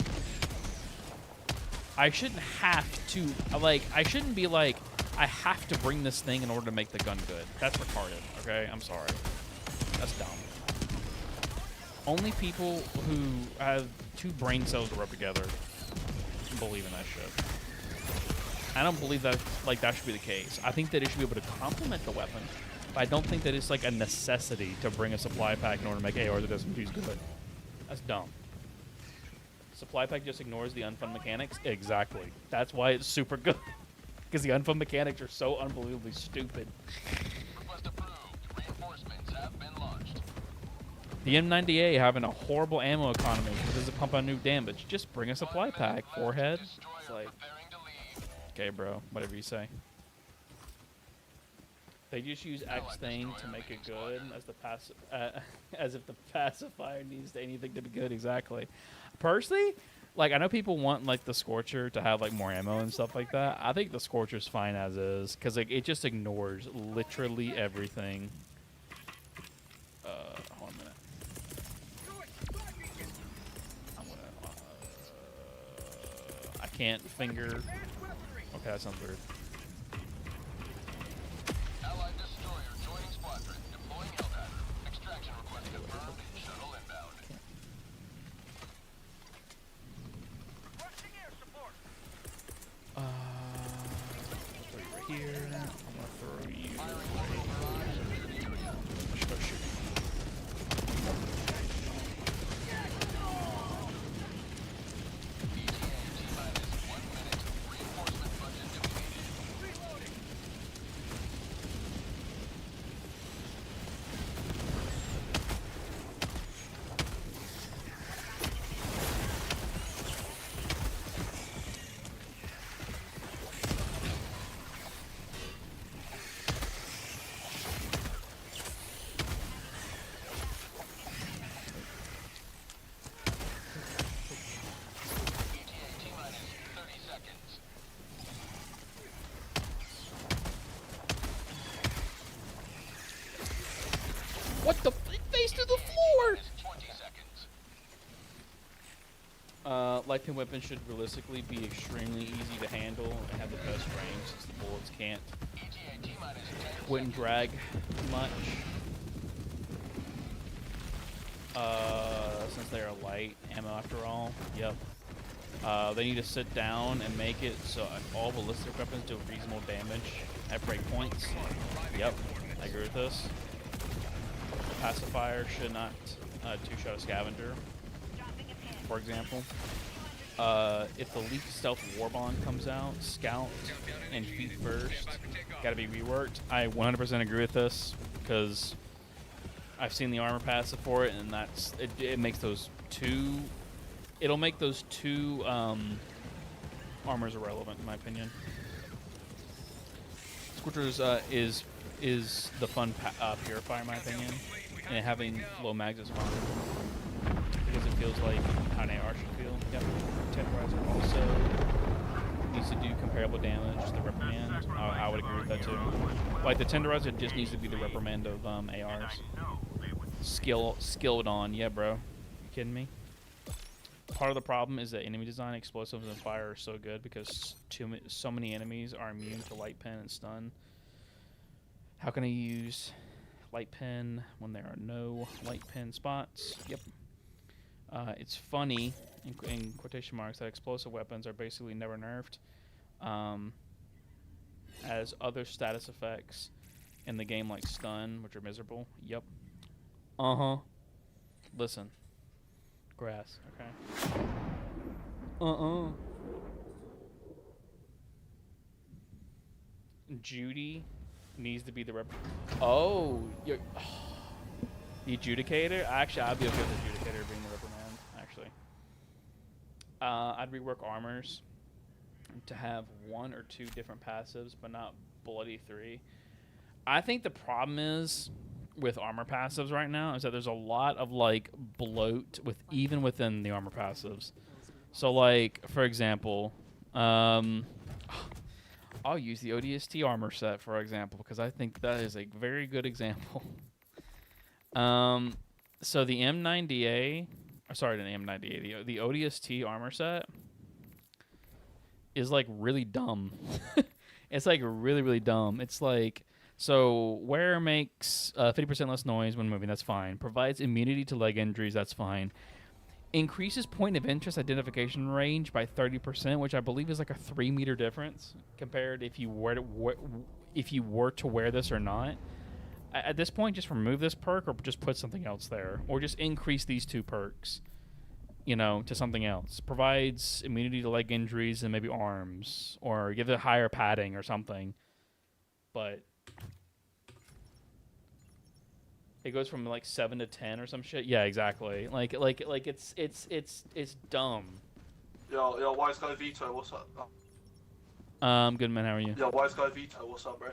I shouldn't have to, like, I shouldn't be like, I have to bring this thing in order to make the gun good. That's retarded, okay? I'm sorry. That's dumb. Only people who have two brain cells to rub together believe in that shit. I don't believe that, like, that should be the case. I think that it should be able to complement the weapon, but I don't think that it's, like, a necessity to bring a supply pack in order to make ARs or SMGs good. That's dumb. Supply pack just ignores the unfun mechanics? Exactly. That's why it's super good. Because the unfun mechanics are so unbelievably stupid. Request approved. The M90A having a horrible ammo economy because it doesn't pump out new damage. Just bring a supply pack, forehead. It's like, okay, bro, whatever you say. They just use X thing to make it good, as if the pacifier needs anything to be good. Exactly. Personally, like I know people want like the Scorcher to have like more ammo and stuff like that. I think the Scorcher's fine as is because like it just ignores literally everything. Hold on a minute. I can't finger. Okay, that sounds weird. Allied destroyer joining squadron. Deploying Helldiver. Extraction request confirmed. Shuttle inbound. Throw you right here. I'm gonna throw you right here. Let's go shoot. What the face to the floor? 20 seconds. Light pin weapons should realistically be extremely easy to handle and have the best range since the bullets can't wouldn't drag too much. Since they are light ammo after all. Yep. They need to sit down and make it so all ballistic weapons do reasonable damage at breakpoints. Yep, I agree with this. Pacifier should not two-shot a scavenger, for example. If the Leaf Stealth Warbond comes out, Scout and Feet first, gotta be reworked. I 100% agree with this, because I've seen the armor passive for it, and that's it makes those two... It'll make those two armors irrelevant, in my opinion. Scorchers is the fun purifier, in my opinion, and having low mags is fun because it feels like how an AR should feel. Yep. Tenderizer also needs to do comparable damage to the reprimand. I would agree with that too. Like the Tenderizer just needs to be the reprimand of ARs. Skilled on, yeah, bro. You kidding me? Part of the problem is that enemy design, explosives, and fire are so good because so many enemies are immune to light pen and stun. How can I use light pen when there are no light pen spots? Yep. It's funny, in quotation marks, that explosive weapons are basically never nerfed, as other status effects in the game like stun, which are miserable. Yep. Uh-huh. Listen. Grass, okay. Judy needs to be the Oh, you're... The Adjudicator? Actually, I'd be okay with the Adjudicator being the reprimand, actually. I'd rework armors to have 1 or 2 different passives, but not bloody 3. I think the problem is with armor passives right now is that there's a lot of like bloat even within the armor passives. So like, for example, I'll use the ODST armor set for example because I think that is a very good example. So the M90A, sorry, the M90A, the ODST armor set is like really dumb. It's like really, really dumb. It's like, so wearer makes 50% less noise when moving, that's fine. Provides immunity to leg injuries, that's fine. Increases point of interest identification range by 30%, which I believe is like a 3-meter difference compared if you were to wear this or not. At this point, just remove this perk or just put something else there. Or just increase these 2 perks, you know, to something else. Provides immunity to leg injuries and maybe arms. Or give it higher padding or something. But It goes from like 7 to 10 or some shit. Yeah, exactly. Like it's dumb. Yo, WiseGuyVito, what's up? Good man, how are you? Yo, WiseGuyVito, what's up, bro?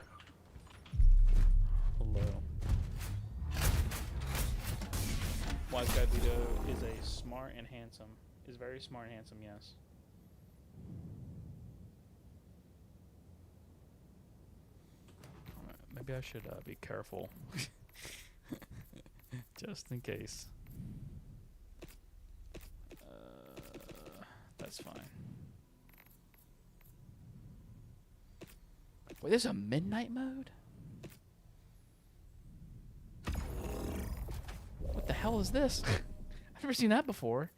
Hello. WiseGuyVito is a smart and handsome. Is very smart and handsome, yes. Maybe I should be careful. Just in case. That's fine. Wait, there's a midnight mode? What the hell is this? I've never seen that before.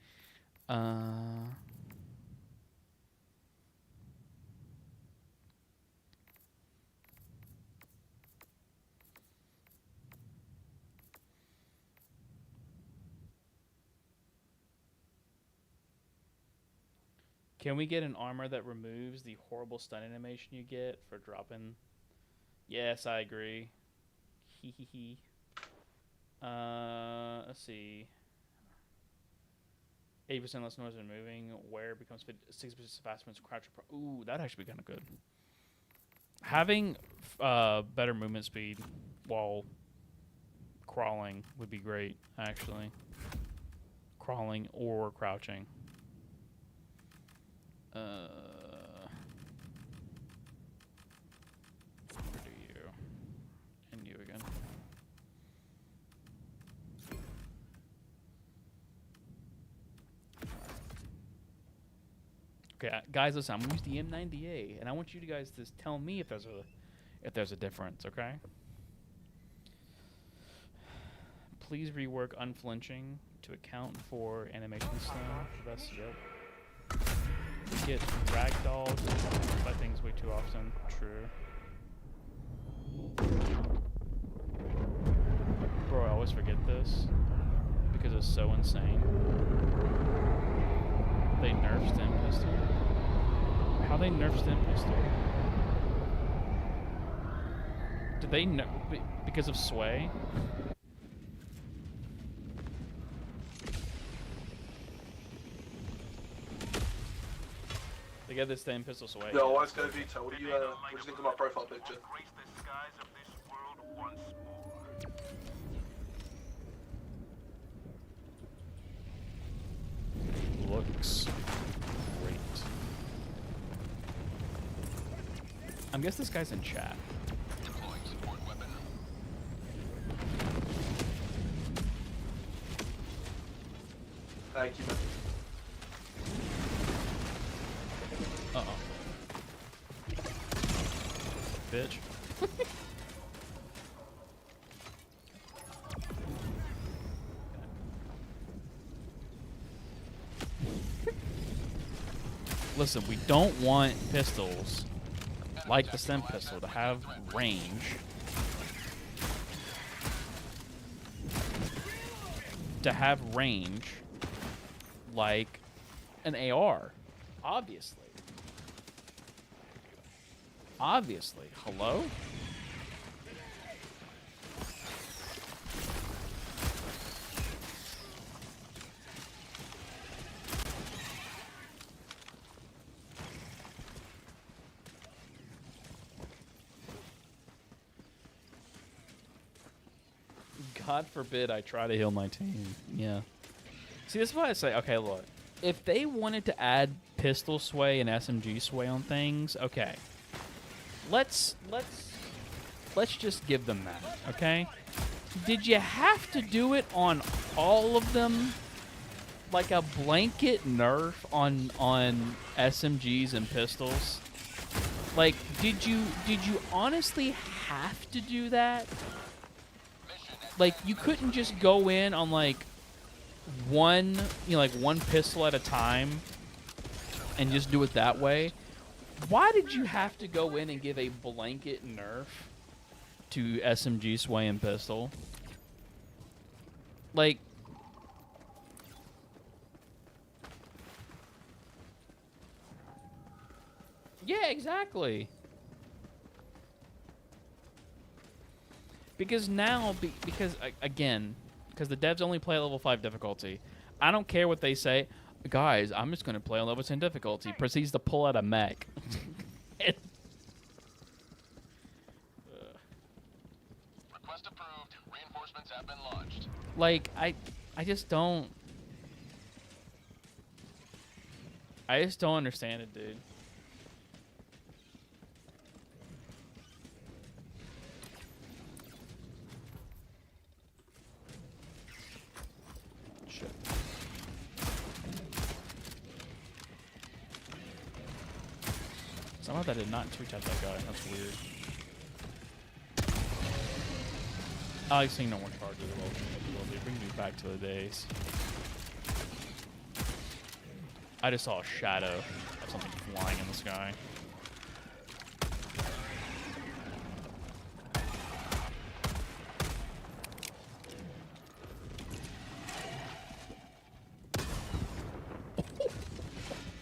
Can we get an armor that removes the horrible stun animation you get for dropping? Yes, I agree. Hee hee hee. Let's see. 80% less noise when moving. Where becomes 60% faster when crouch. Ooh, that'd actually be kind of good. Having better movement speed while crawling would be great, actually. Crawling or crouching. Where do you? And you again. Okay, guys, listen. I'm gonna use the M90A, and I want you guys to tell me if there's a difference. Okay. Please rework unflinching to account for animation style. That's yep. Get ragdolled by things way too often. True. Bro, I always forget this because it's so insane. They nerfed Stim Pistol. How they nerfed Stim Pistol? Did they nerf because of sway? They get this Stim Pistol sway. Yo, WiseGuyVito, what do you think of my profile picture? Looks great. I guess this guy's in chat. Deploying support weapon. Thank you, man. Uh-oh. Bitch. Listen, we don't want pistols like the Stim Pistol to have range. To have range like an AR. Obviously. Obviously. Hello? God forbid I try to heal my team. Yeah. See, this is why I say, okay, look. If they wanted to add pistol sway and SMG sway on things, okay. Let's just give them that, okay? Did you have to do it on all of them? Like a blanket nerf on SMGs and pistols? Like, did you honestly have to do that? Like, you couldn't just go in on, like, one pistol at a time and just do it that way? Why did you have to go in and give a blanket nerf to SMG sway and pistol? Like, yeah, exactly. Because now, because the devs only play at level 5 difficulty. I don't care what they say. Guys, I'm just going to play on level 10 difficulty. Proceeds to pull out a mech. Request approved. Reinforcements have been launched. Like, I just don't... I just don't understand it, dude. Shit. Somehow that did not twitch at that guy. That's weird. I like seeing no one charges as well. They bring me back to the days. I just saw a shadow of something flying in the sky.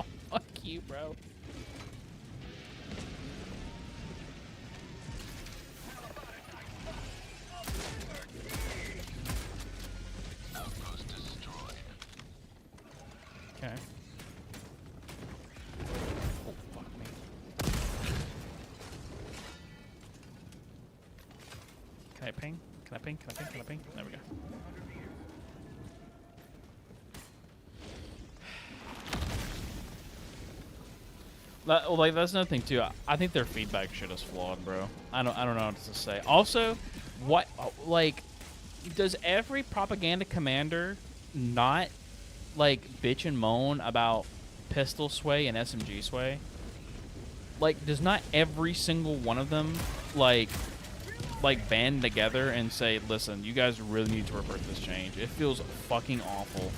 Oh, fuck you, bro. Outpost destroyed. Okay. Oh, fuck me. Can I ping? Can I ping? Can I ping? Can I ping? There we go. Like that's another thing too. I think their feedback shit is flawed, bro. I don't know what to say. Also, what like does every propaganda commander not like bitch and moan about pistol sway and SMG sway? Like, does not every single one of them like band together and say, listen, you guys really need to revert this change. It feels fucking awful,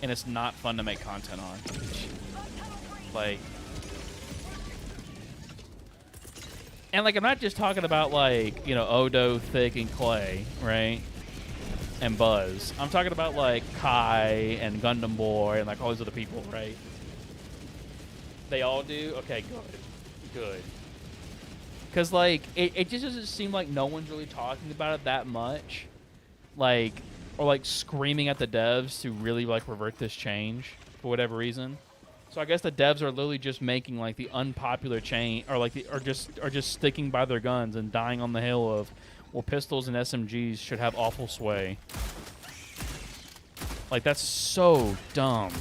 and it's not fun to make content on. Like. And, like, I'm not just talking about, like, you know, Odo, Thick, and Clay, right? And Buzz. I'm talking about, like, Kai and Gundam Boy and, like, all these other people, right? They all do? Okay, good. Good. Because, like, it just doesn't seem like no one's really talking about it that much. Like, or, like, screaming at the devs to really, like, revert this change for whatever reason. So I guess the devs are literally just making like the unpopular change, or like are just sticking by their guns and dying on the hill of, well, pistols and SMGs should have awful sway. Like that's so dumb.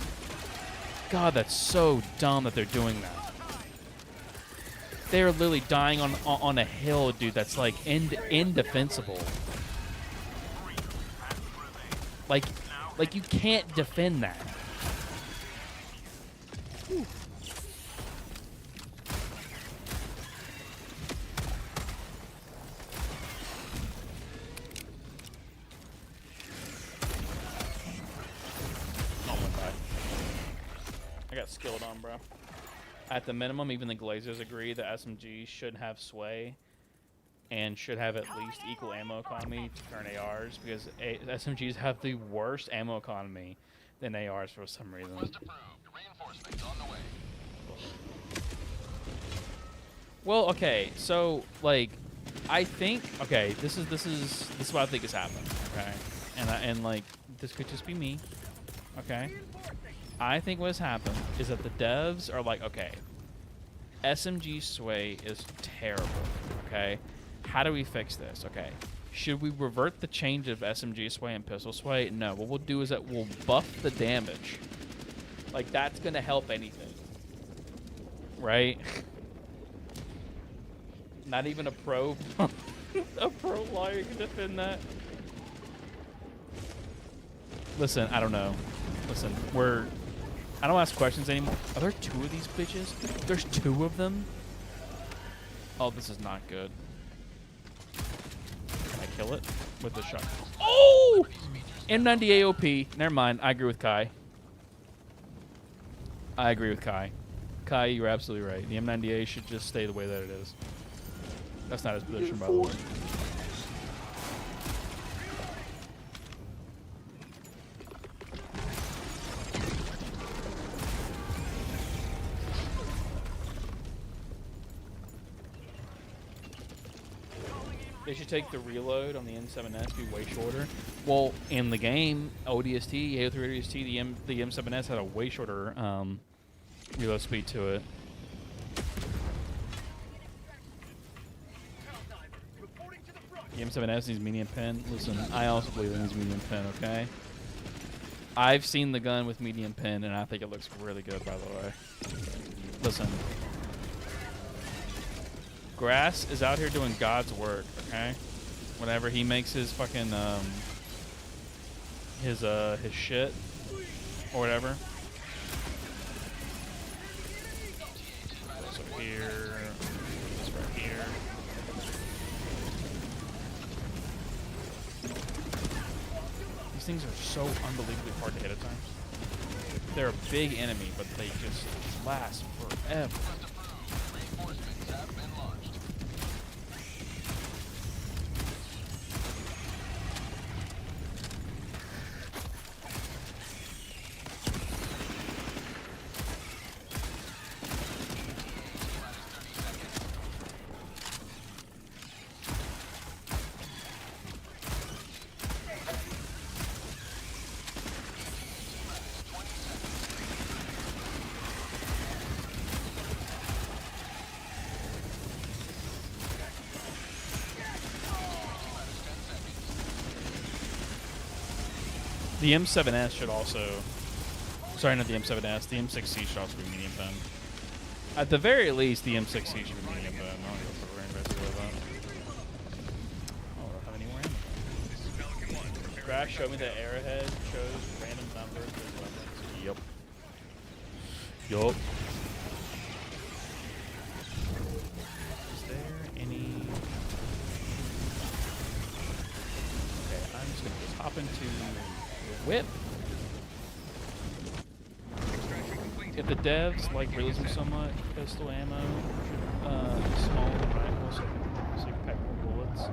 God, that's so dumb that they're doing that. They're literally dying on a hill, dude. That's like indefensible. Like you can't defend that. Whew. Oh my god. I got skilled on, bro. At the minimum, even the Glazers agree that SMGs should have sway and should have at least equal ammo economy to current ARs, because SMGs have the worst ammo economy than ARs for some reason. Reinforcements on the way. Well, okay, so like, I think this is what I think is happening. Okay, and like this could just be me. Okay, I think what's happened is that the devs are like, okay, SMG sway is terrible. Okay, how do we fix this? Okay, should we revert the change of SMG sway and pistol sway? No. What we'll do is that we'll buff the damage. Like, that's gonna help anything, right? Not even a pro liar can defend that. Listen, I don't know. Listen, I don't ask questions anymore. Are there two of these bitches? There's two of them? Oh, this is not good. Can I kill it with the shot? Oh! M90 AOP. Never mind. I agree with Kai. I agree with Kai. Kai, you're absolutely right. The M90A should just stay the way that it is. That's not his position, by the way. They should take the reload on the M7S, be way shorter. Well, in the game, ODST, AO3 ODST, the M7S had a way shorter reload speed to it. The M7S needs medium pen. Listen, I also believe it needs medium pen, okay? I've seen the gun with medium pen, and I think it looks really good, by the way. Listen. Grass is out here doing God's work, okay? Whenever he makes his fucking, his shit, or whatever. This up here, this right here. These things are so unbelievably hard to hit at times. They're a big enemy, but they just last forever. Reinforcements have been launched. The M7S should also... Sorry, not the M7S. The M6C should also be medium pen. At the very least, the M6C should be medium pen. I don't go for very aggressive with that. Oh, I don't have any more ammo. Crash showed me that Arrowhead shows random numbers for his weapons. Yup. Yup. Is there any... Okay, I'm just going to just hop into... Whip. If the devs like realism so much, pistol ammo, small rifles, so you can pack more bullets,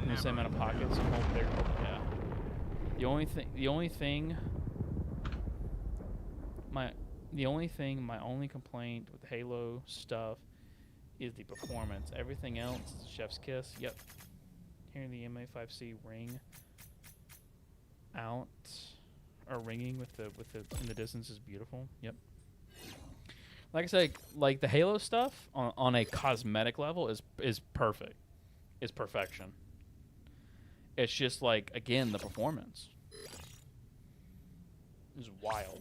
and the same amount of pockets and hold bigger. Yeah. The only complaint with Halo stuff is the performance. Everything else, chef's kiss. Yep. Hearing the MA5C ring out or ringing with the in the distance is beautiful. Yep. Like I said, like the Halo stuff on a cosmetic level is perfect. It's perfection. It's just like, again, the performance is wild.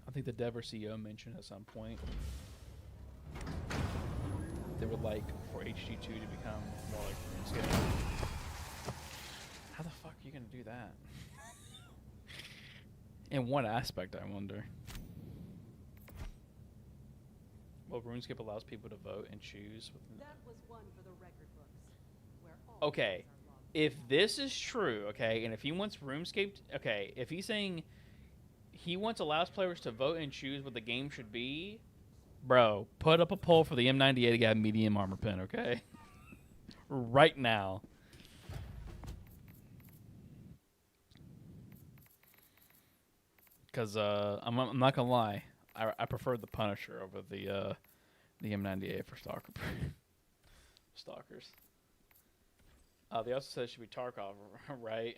I think the Dev or CEO mentioned at some point they would like for HG2 to become more like RuneScape. How the fuck are you gonna do that? In what aspect, I wonder? Well, RuneScape allows people to vote and choose. That was one for the record books. Where all Okay, if this is true, okay, and if he wants RuneScape, okay, if he's saying he allows players to vote and choose what the game should be, bro, put up a poll for the M98 to get medium armor pen, okay? Right now. Because I'm not gonna lie, I prefer the Punisher over the M98 for stalkers. They also said it should be Tarkov, right?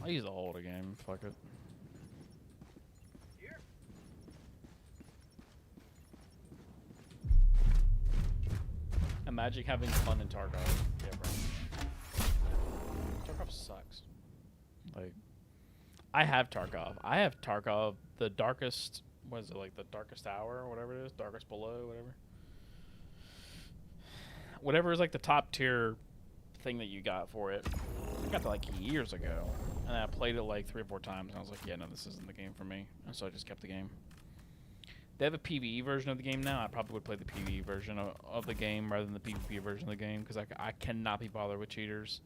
I'll use the older game. Fuck it. Imagine having fun in Tarkov. Yeah, bro. Tarkov sucks. Like, I have Tarkov. I have Tarkov, the darkest, what is it, like the darkest hour or whatever it is? Darkest below, whatever. Whatever is like the top tier thing that you got for it. I got that like years ago. And I played it like 3 or 4 times and I was like, yeah, no, this isn't the game for me. And so I just kept the game. They have a PvE version of the game now. I probably would play the PvE version of the game rather than the PvP version of the game because I cannot be bothered with cheaters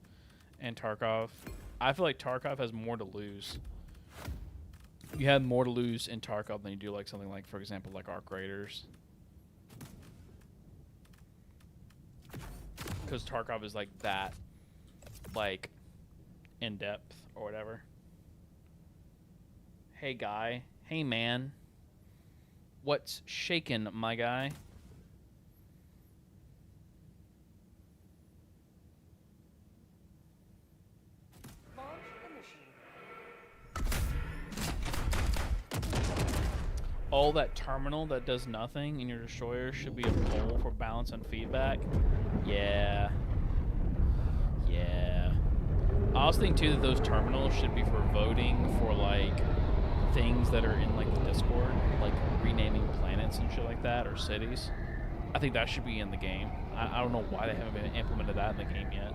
and Tarkov. I feel like Tarkov has more to lose. You have more to lose in Tarkov than you do like something like, for example, like Arc Raiders. Because Tarkov is like that, like, in depth or whatever. Hey guy, hey man, what's shaking, my guy? All that terminal that does nothing in your destroyer should be a pole for balance and feedback. Yeah. Yeah. I also think too that those terminals should be for voting for like things that are in like the Discord, like renaming planets and shit like that, or cities. I think that should be in the game. I don't know why they haven't been implemented that in the game yet.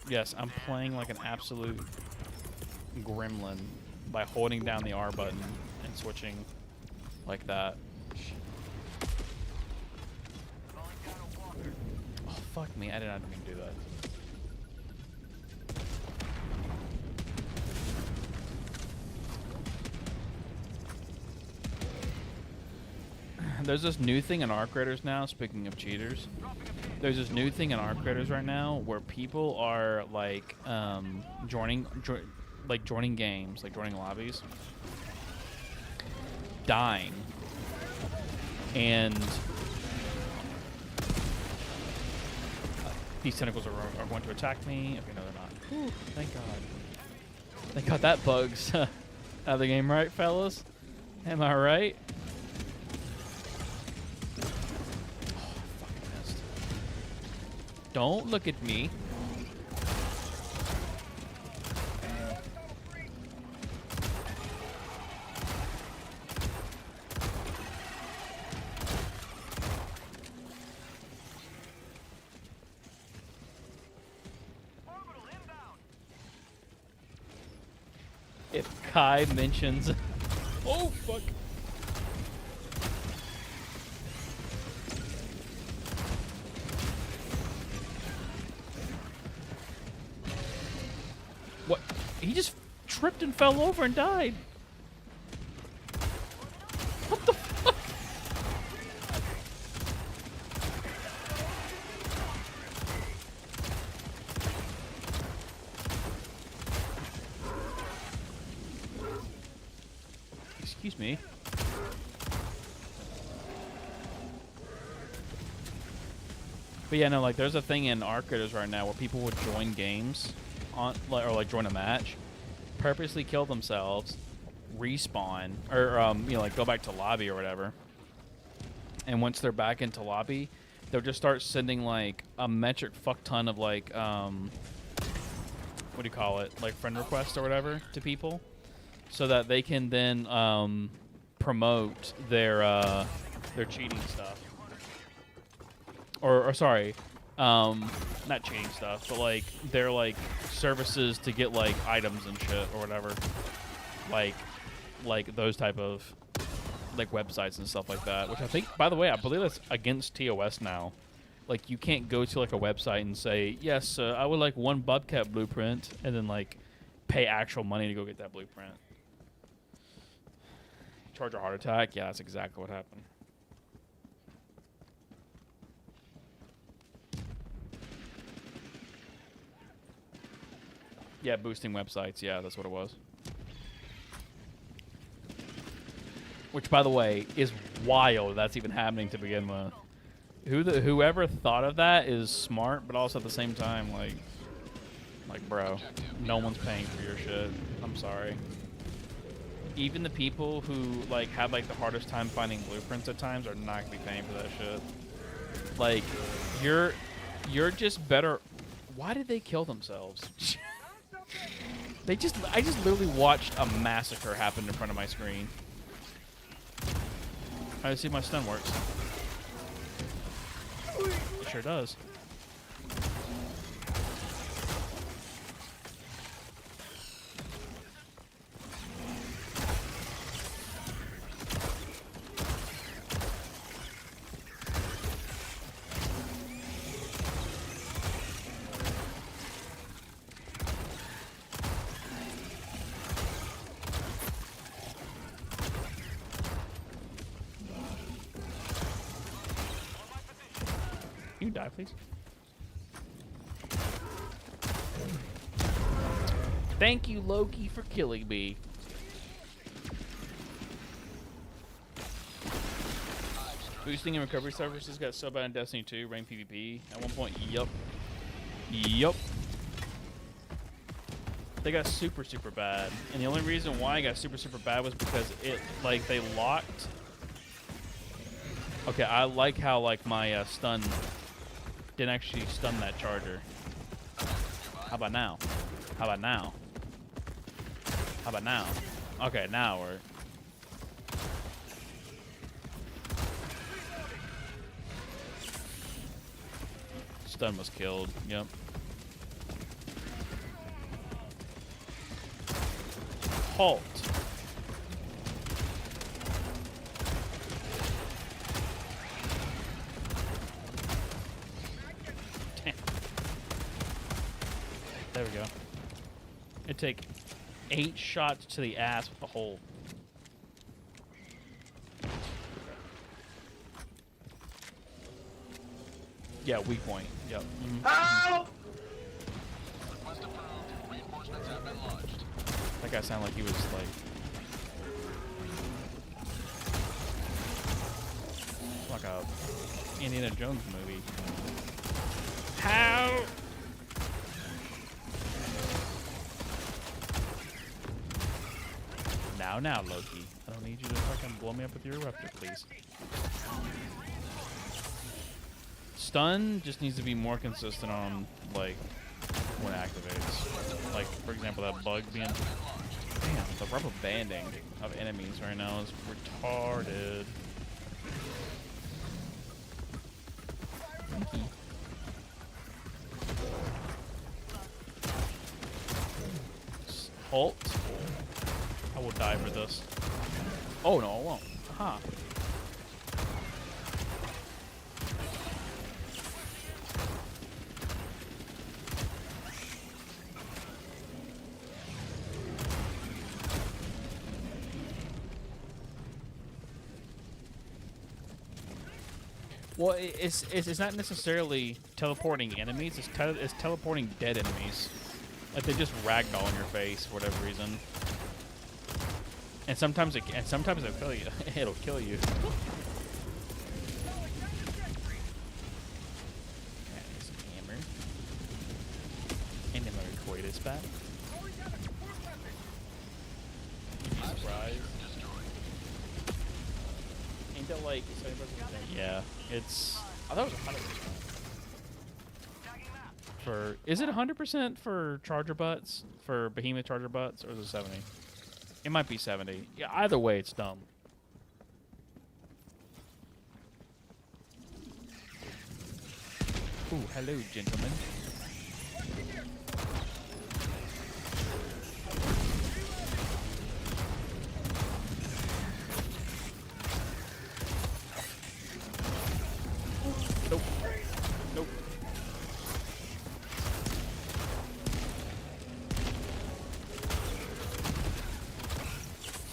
Yes, I'm playing like an absolute gremlin by holding down the R button and switching like that. Oh, fuck me. I did not mean to do that. There's this new thing in Arc Raiders now, speaking of cheaters. There's this new thing in Arc Raiders right now where people are like joining games, like joining lobbies, dying, and these tentacles are going to attack me. Okay, no, they're not. Ooh, thank God. Thank God that bug's out of the game, right, fellas? Am I right? Don't look at me. If Kai mentions... Oh, fuck. What? He just tripped and fell over and died. What the fuck? Excuse me. But yeah, no, like there's a thing in Arc Raiders right now where people would join games on, or like join a match, purposely kill themselves, respawn, or you know, like go back to lobby or whatever. And once they're back into lobby, they'll just start sending like a metric fuck ton of like what do you call it, like friend requests or whatever to people, so that they can then promote their cheating stuff. Or sorry, not cheating stuff, but like their like services to get like items and shit or whatever, like those type of like websites and stuff like that. Which I think, by the way, I believe that's against TOS now. Like you can't go to like a website and say, yes, I would like 1 Bobcat blueprint, and then like pay actual money to go get that blueprint. Charge a heart attack? Yeah, that's exactly what happened. Yeah, boosting websites. Yeah, that's what it was. Which, by the way, is wild that's even happening to begin with. Whoever thought of that is smart, but also at the same time, like, bro, no one's paying for your shit. I'm sorry. even the people who like have like the hardest time finding blueprints at times are not gonna be paying for that shit. Like, you're just better. Why did they kill themselves? I just literally watched a massacre happen in front of my screen. I see if my stun works. It sure does. Can you die, please? Thank you, Loki, for killing me. Boosting and recovery services got so bad in Destiny 2, ranked PvP. At one point, yup. Yup. They got super, super bad. And the only reason why I got super, super bad was because it, like, they locked. Okay, I like how, like, my stun didn't actually stun that charger. How about now? How about now? How about now? Okay, now we're... Stun was killed, yep. Halt. Damn. There we go. It'd take 8 shots to the ass with the hold. Yeah, weak point. Yep. Help! Request approved. Reinforcements have been launched. That guy sounded like he was like... like a Indiana Jones movie. How? Now, Loki. I don't need you to fucking blow me up with your eruptor, please. Stun just needs to be more consistent on, like, when it activates. Like, for example, that bug being... Damn, the rubber banding of enemies right now is retarded. Halt. I will die for this. Oh, no, I won't. Aha. Well, it's not necessarily teleporting enemies. It's teleporting dead enemies. Like they just ragdoll in your face for whatever reason. And sometimes it'll kill you. It'll kill you. Hammer. And then my coitus back. Surprise. Ain't that like 70%? Yeah, it's. I thought it was 100%. For is it 100% for charger butts for behemoth charger butts, or is it 70? It might be 70. Yeah, either way, it's dumb. Ooh, hello, gentlemen. Nope. Nope.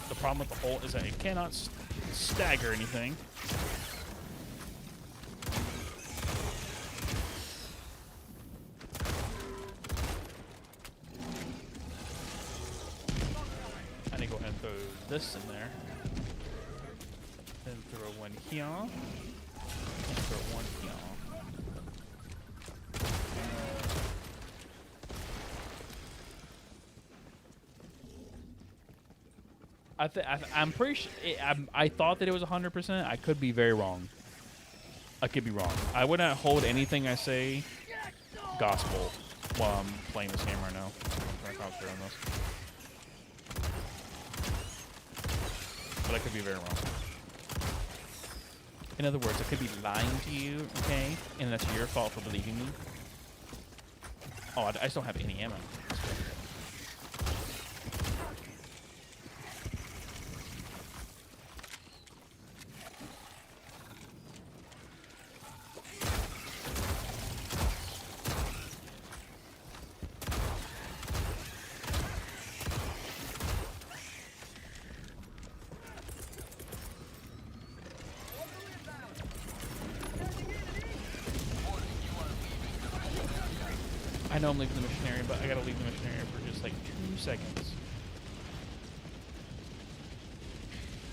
The problem with the hole is that it cannot stagger anything. I need to go ahead and throw this in there. Then throw one here. And throw one here. I'm pretty sure. I thought that it was 100%. I could be very wrong. I could be wrong. I would not hold anything I say gospel while I'm playing this game right now. I'm trying to concentrate on this. But I could be very wrong. In other words, I could be lying to you, okay? And that's your fault for believing me. Oh, I just don't have any ammo. I know I'm leaving the missionary, but I gotta leave the missionary for just like 2 seconds.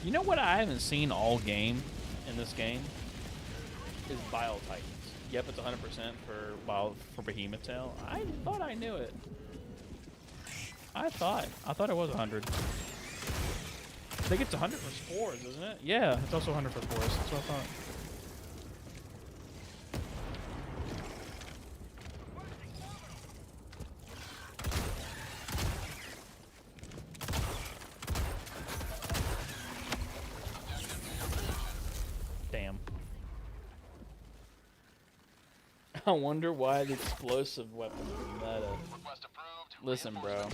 You know what I haven't seen all game in this game? Is Bile Titans. Yep, it's 100% for Behemoth Tail. I thought I knew it. I thought it was 100. I think it's 100 for spores, isn't it? Yeah, it's also 100 for spores. That's what I thought. Damn. I wonder why the explosive weapon is meta. Listen, bro.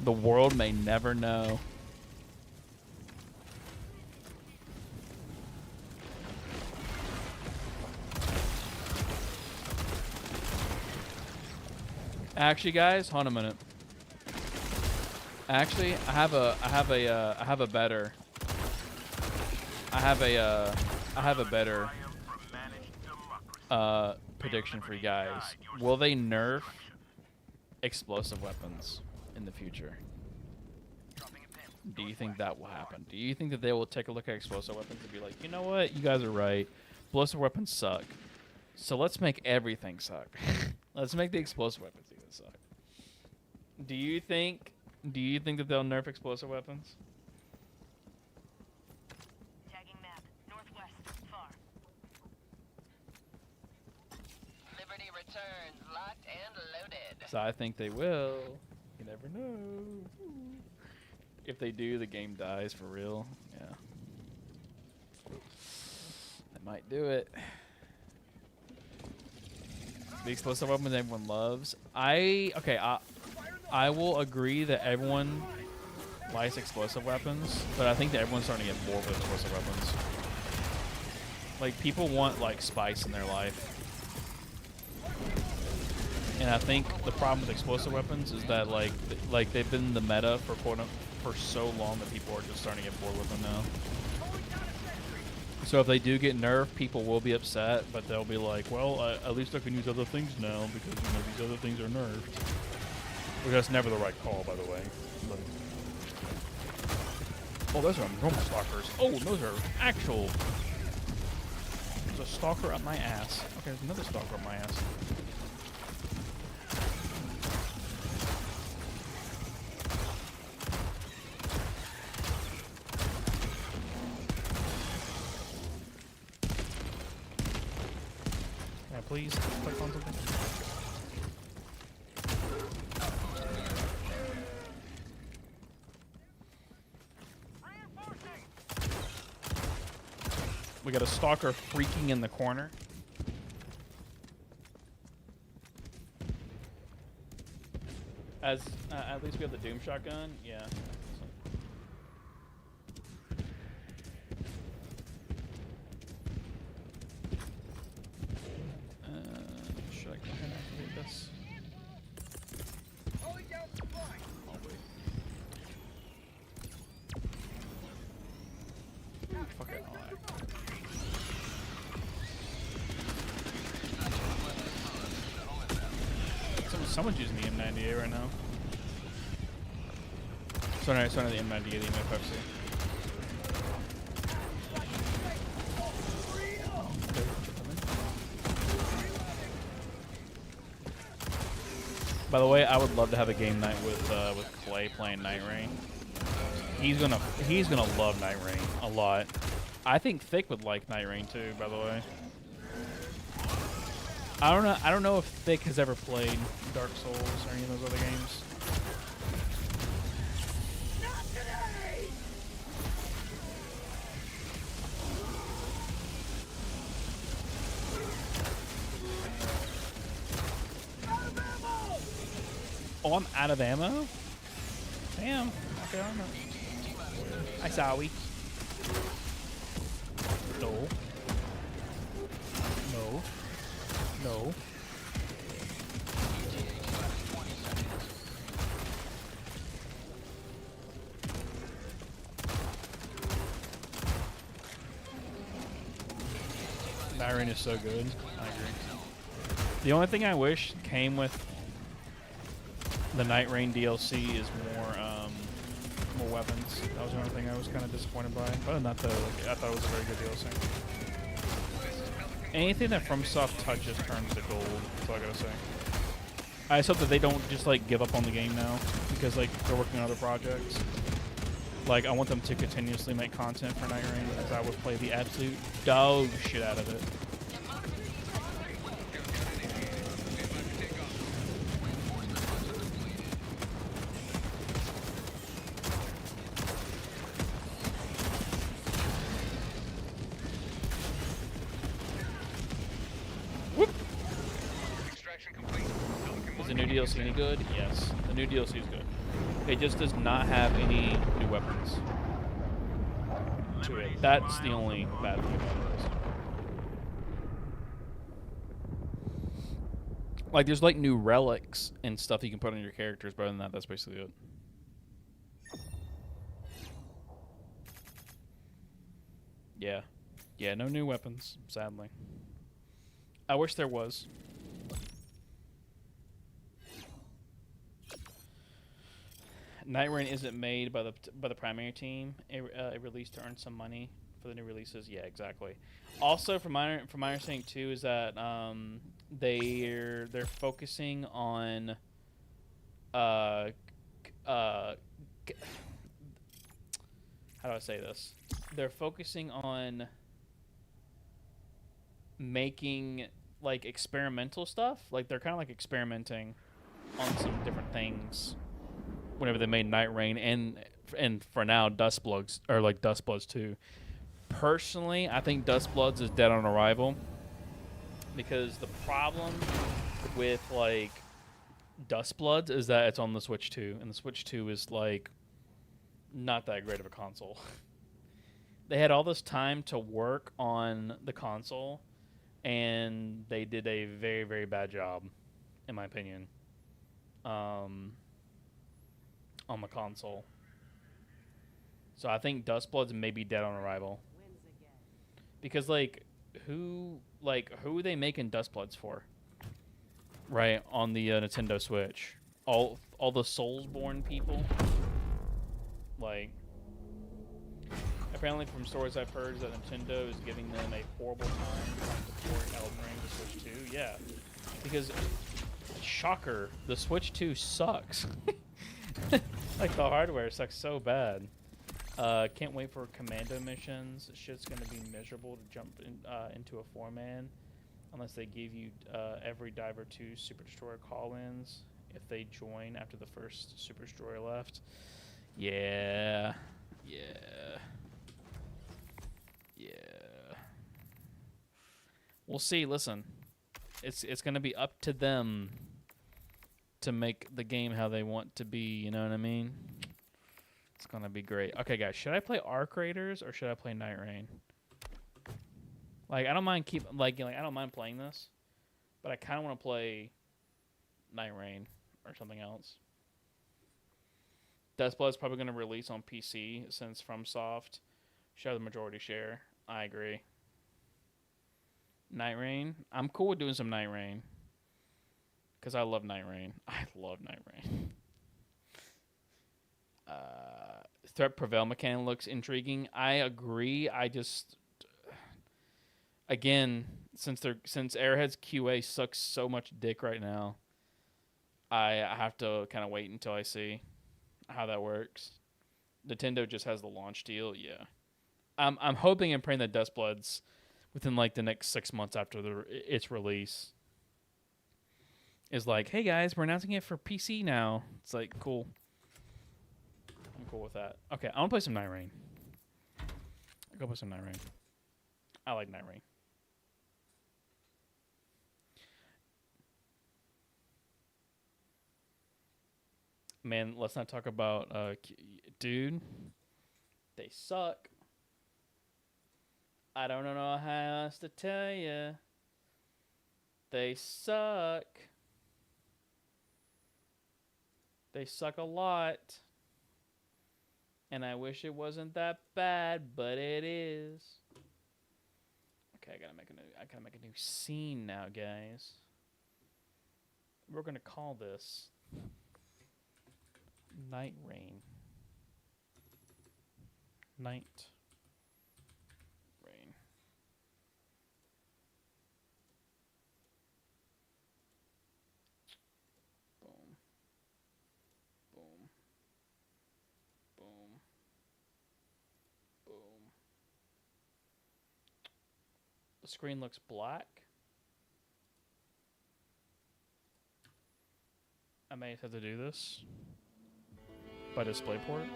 The world may never know. Actually, guys, hold on a minute. Actually, I have a better prediction for you guys. Will they nerf explosive weapons in the future? Do you think that will happen? Do you think that they will take a look at explosive weapons and be like, you know what, you guys are right, explosive weapons suck, so let's make everything suck. Let's make the explosive weapons even suck. Do you think that they'll nerf explosive weapons? Tagging map. Northwest. Far. Liberty returns, locked and loaded. So I think they will. You never know. If they do, the game dies for real. Yeah. They might do it. The explosive weapons everyone loves. I will agree that everyone likes explosive weapons, but I think that everyone's starting to get bored with explosive weapons. Like, people want like spice in their life. And I think the problem with explosive weapons is that like they've been in the meta for so long that people are just starting to get bored with them now. So if they do get nerfed, people will be upset, but they'll be like, well, at least I can use other things now because, you know, these other things are nerfed. Which that's never the right call, by the way. But oh, those are normal stalkers. Oh, those are actual. There's a stalker up my ass. Okay, there's another stalker up my ass. Please click on something. We got a stalker freaking in the corner. At least we have the Doom shotgun. Yeah. Should I go ahead and activate this? Oh, wait. Fuck it. Someone's using the M98 right now. Sorry, the M98, the M5C. By the way, I would love to have a game night with Clay playing Night Rain. He's gonna love Night Rain a lot. I think Thick would like Night Rain too, by the way. I don't know if Thick has ever played Dark Souls or any of those other games. Oh, I'm out of ammo? Damn. Okay, I don't know. Hi, Zowie. No. No. No. Night Rain is so good. I agree. The only thing I wish came with the Night Rain DLC is more weapons. That was the only thing I was kind of disappointed by. Other than that, though, like, I thought it was a very good DLC. Anything that FromSoft touches turns to gold. That's all I gotta say. I just hope that they don't just like give up on the game now because like they're working on other projects. Like I want them to continuously make content for Night Rain because I would play the absolute dog shit out of it. Is the new DLC any good? Yes. The new DLC is good. It just does not have any new weapons to it. That's the only bad thing about it. Like, there's like new relics and stuff you can put on your characters, but other than that, that's basically it. Yeah. Yeah, no new weapons, sadly. I wish there was. Night Rain isn't made by the primary team. It released to earn some money for the new releases. Yeah, exactly. Also, from my understanding too, is that they're focusing on how do I say this? They're focusing on making like experimental stuff. Like they're kind of like experimenting on some different things. Whenever they made Night Rain and for now Dustbloods or like Dustbloods 2. Personally, I think Dustbloods is dead on arrival because the problem with like Dustbloods is that it's on the Switch 2 and the Switch 2 is like not that great of a console. They had all this time to work on the console and they did a very, very bad job in my opinion. On the console. So I think Dustbloods may be dead on arrival. Because like who are they making Dustbloods for? Right, on the Nintendo Switch. All the Soulsborne people. Like apparently from stories I've heard is that Nintendo is giving them a horrible time trying to port Elden Ring to Switch 2. Yeah. Because shocker, the Switch 2 sucks. Like the hardware sucks so bad. Can't wait for commando missions. Shit's gonna be miserable to jump into a 4-man unless they give you every Diver 2 Super Destroyer call-ins if they join after the first Super Destroyer left. Yeah. We'll see. Listen, it's gonna be up to them to make the game how they want to be, you know what I mean? It's gonna be great. Okay, guys, should I play Arc Raiders or should I play Night Rain? Like, I don't mind I don't mind playing this, but I kind of want to play Night Rain or something else. Deathblood's probably gonna release on PC since FromSoft should have the majority share. I agree. Night Rain, I'm cool with doing some Night Rain. Because I love Night Rain. I love Night Rain. Threat Prevail mechanic looks intriguing. I agree. I just... Again, since Airhead's QA sucks so much dick right now, I have to kind of wait until I see how that works. Nintendo just has the launch deal. Yeah, I'm hoping and praying that Dustblood's within like the next 6 months after its release is like, hey guys, we're announcing it for PC now. It's like cool. I'm cool with that. Okay, I want to play some Night Rain. Go play some Night Rain. I like Night Rain. Man, let's not talk about dude. They suck. I don't know how else to tell you. They suck. They suck a lot. And I wish it wasn't that bad, but it is. Okay, I gotta make a new scene now, guys. We're gonna call this Night Rain. Night Rain. Boom. Boom. Boom. Boom. The screen looks black. I may have to do this by DisplayPort.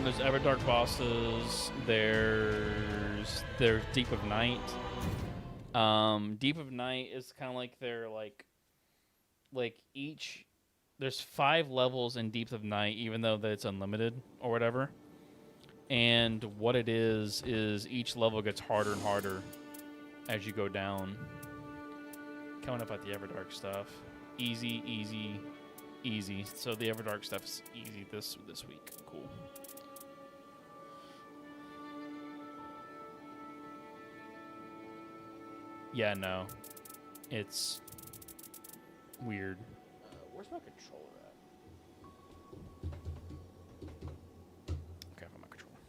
There's Everdark bosses. There's Deep of Night. Deep of Night is kind of like their like each. There's 5 levels in Deep of Night, even though that it's unlimited or whatever. And what it is each level gets harder and harder as you go down. Coming up at the Everdark stuff, easy, easy, easy. So the Everdark stuff is easy this week. Cool. Yeah, no. It's weird. Where's my controller at? Okay, I found my controller.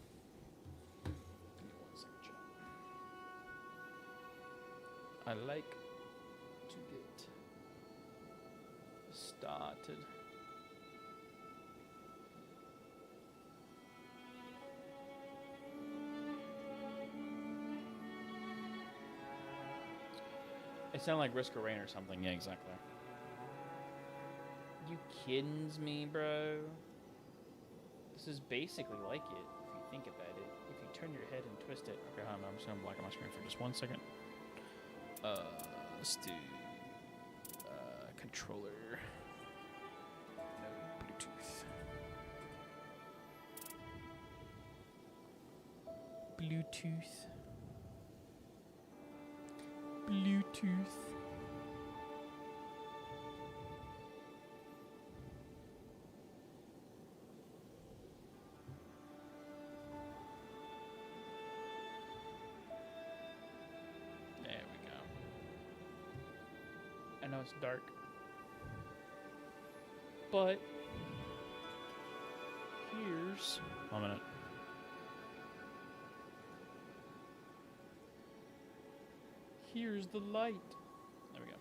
Give me 1 second, chat. I like to get started. It sounded like Risk of Rain or something. Yeah, exactly. You kidding me, bro? This is basically like it, if you think about it. If you turn your head and twist it. Okay, hold on, I'm just gonna block out my screen for just 1 second. Let's do controller. No Bluetooth. Bluetooth. There we go. I know it's dark, but here's 1 minute. Here's the light. There we go.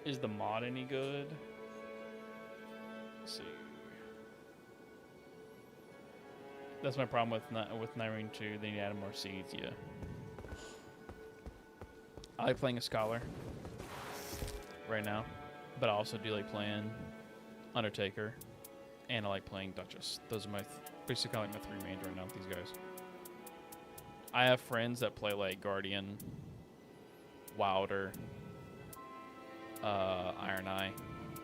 Is the mod any good? Let's see. That's my problem with Night Rain 2. They need to add more seeds. Yeah. I like playing a Scholar right now, but I also do like playing Undertaker. And I like playing Duchess. Those are my basically like my 3 mains right now with these guys. I have friends that play like Guardian, Wilder, Iron Eye.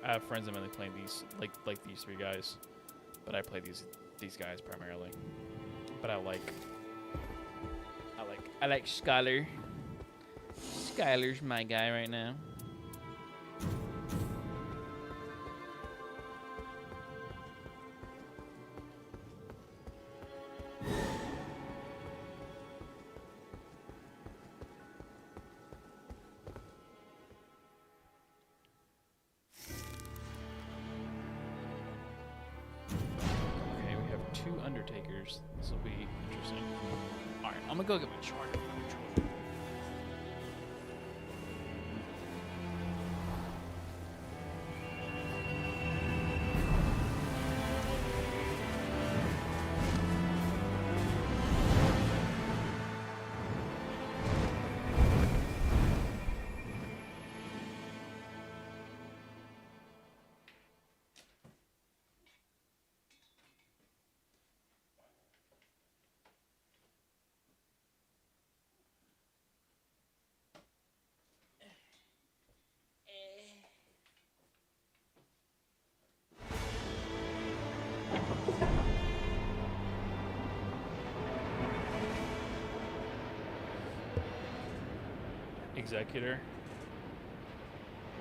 I have friends that mainly play these like these 3 guys, but I play these guys primarily. But I like Scholar. Skylar's my guy right now. Executors. This will be interesting. Alright, I'm gonna go get my charger. Executor.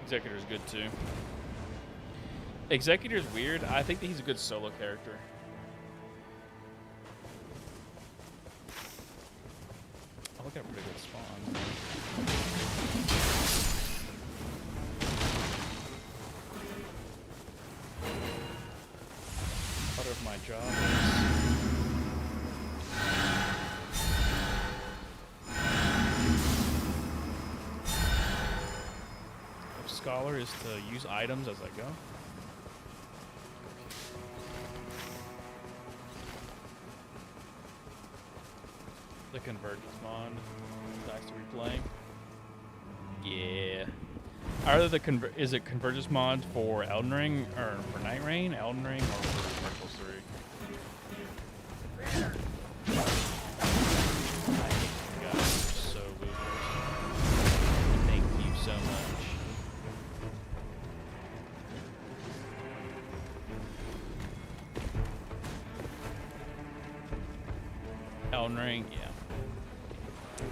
Executor's good too. Executor's weird. I think that he's a good solo character. Oh, look at a pretty good spawn. Part of my job is Scholar is to use items as I go. The Convergence mod. Nice to replay. Yeah. Either the is it Convergence mod for Elden Ring or for Night Rain, Elden Ring, or for Dark Souls 3? You guys are so losers. Thank you so much. Elden Ring, yeah.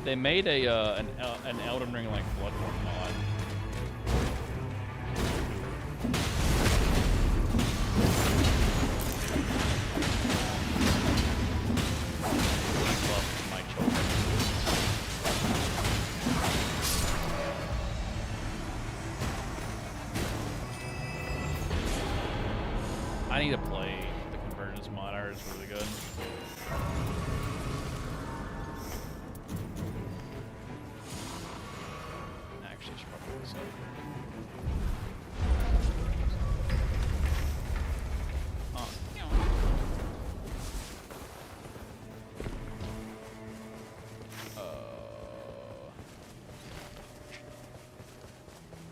They made a an Elden Ring like Bloodborne mod. Love my children. I need to play the Convergence mod. I heard it's really good.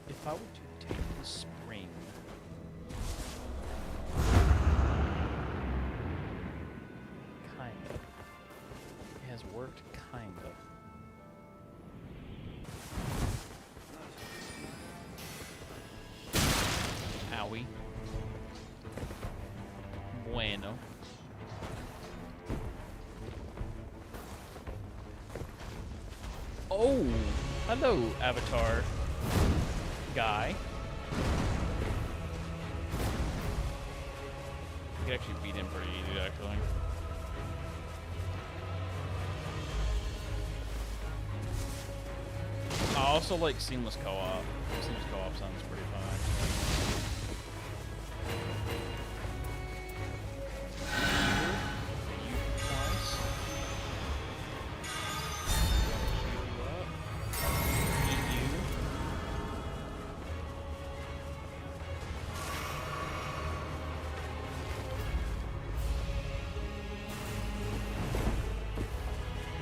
If I were to take the spring, kind of. It has worked, kind of. Owie. Bueno. Oh! Hello, Avatar guy. You could actually beat him pretty easy, actually. I also like seamless co-op. Seamless co-op sounds pretty fun, actually.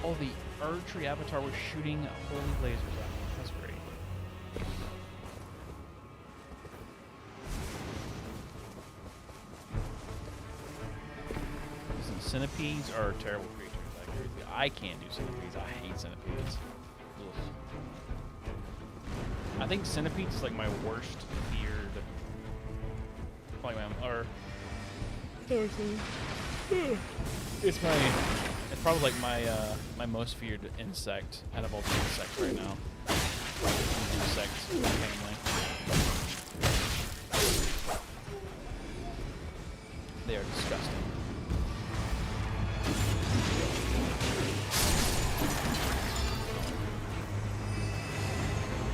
Oh, the archery avatar was shooting holy lasers at me. That's great. Listen, centipedes are terrible creatures. I agree with you. I can't do centipedes. I hate centipedes. Ugh. I think centipedes is like my worst feared. Like it's my. It's probably like my my most feared insect out of all the insects right now. Insect family. They are disgusting.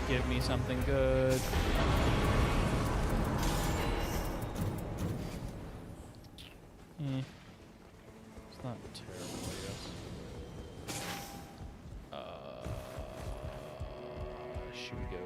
Give me something good. It's not should we go?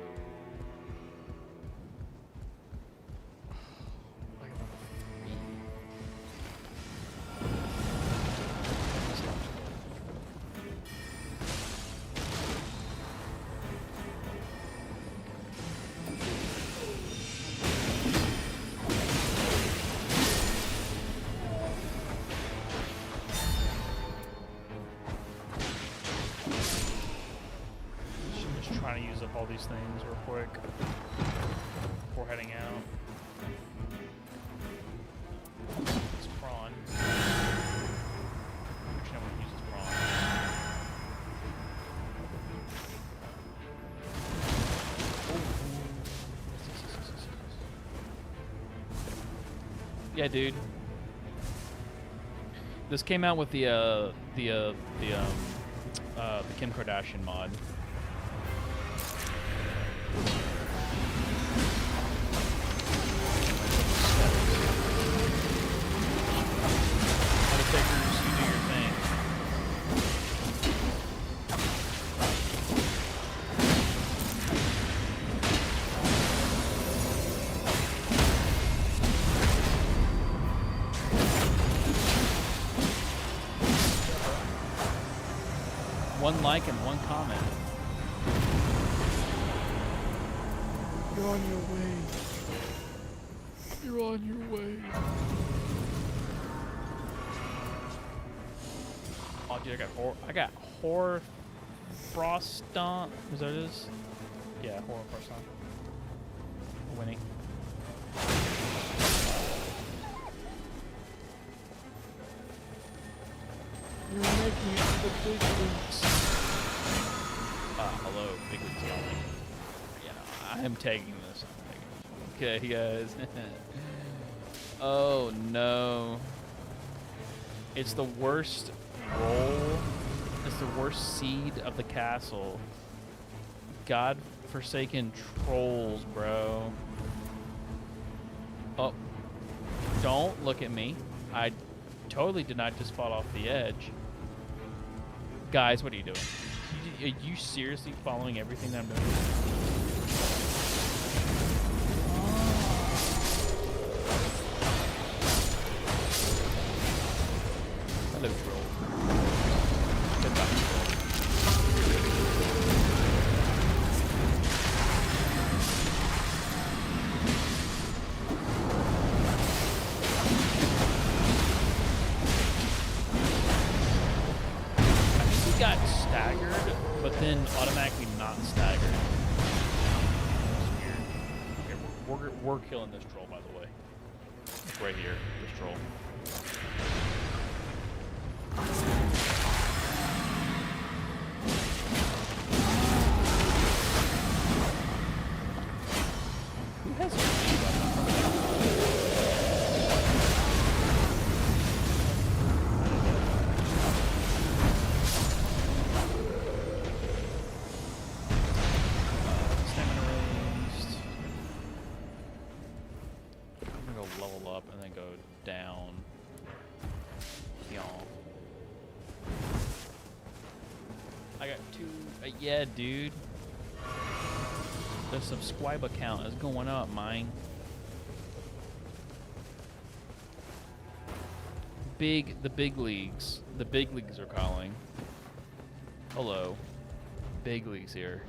Trying to use up all these things real quick before heading out. It's prawn. Which no one uses prawn. Yeah, dude. This came out with the Kim Kardashian mod. Undertakers, you do your thing. One like and one comment. You're on your way. You're on your way. Oh, dude, I got horror froston. Is that what it is? Yeah, horror froston. Winning. You're making it to the big leagues. Hello, big leagues calling. Yeah, I am taking this. Okay, guys. Oh no. It's the worst roll. It's the worst seed of the castle. God-forsaken trolls, bro. Oh. Don't look at me. I totally did not just fall off the edge. Guys, what are you doing? Are you seriously following everything that I'm doing? Hello, troll. Goodbye, troll. I think he got staggered, but then automatically not staggered. That's weird. Okay, we're killing this troll, by the way. Like right here, this troll. Who has a lead on that? Stamina raised. I'm gonna go level up and then go down. Y'all. I got two. Yeah, dude. The subscriber count is going up, mine. The big leagues. The big leagues are calling. Hello. Big leagues here.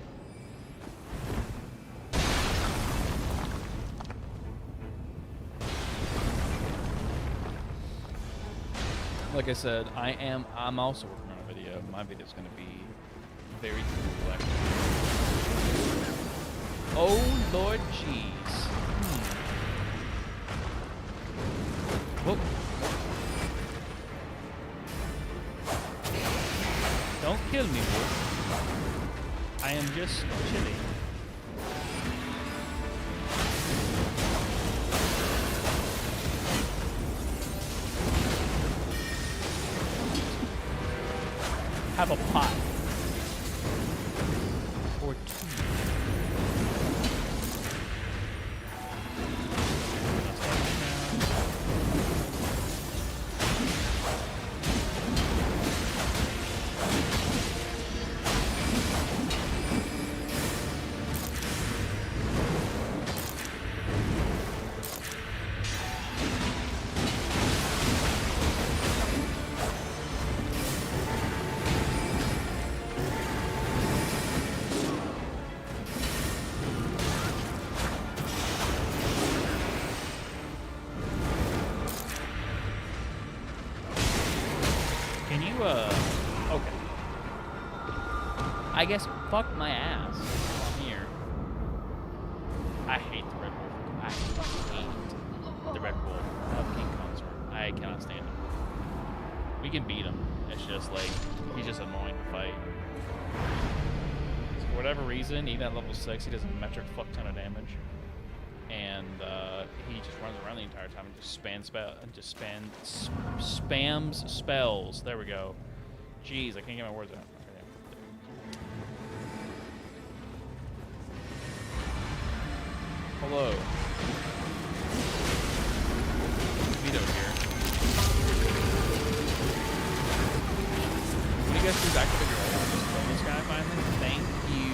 Like I said, I'm also working on a video. My video's gonna be very cool, actually. Oh Lord jeez. Whoop. Don't kill me, wolf. I am just chilling. Have a pot. Or two. I guess fuck my ass. I'm here. I hate the Red Wolf. I hate the Red Wolf of King Consort. I cannot stand him. We can beat him. It's just like, he's just annoying to fight. So for whatever reason, even at level 6, he does a metric fuck ton of damage. And he just runs around the entire time and just spams spells. There we go. Jeez, I can't get my words out. Okay, hello. Vito here. When you guys do activate your ult on this bonus guy finally, thank you.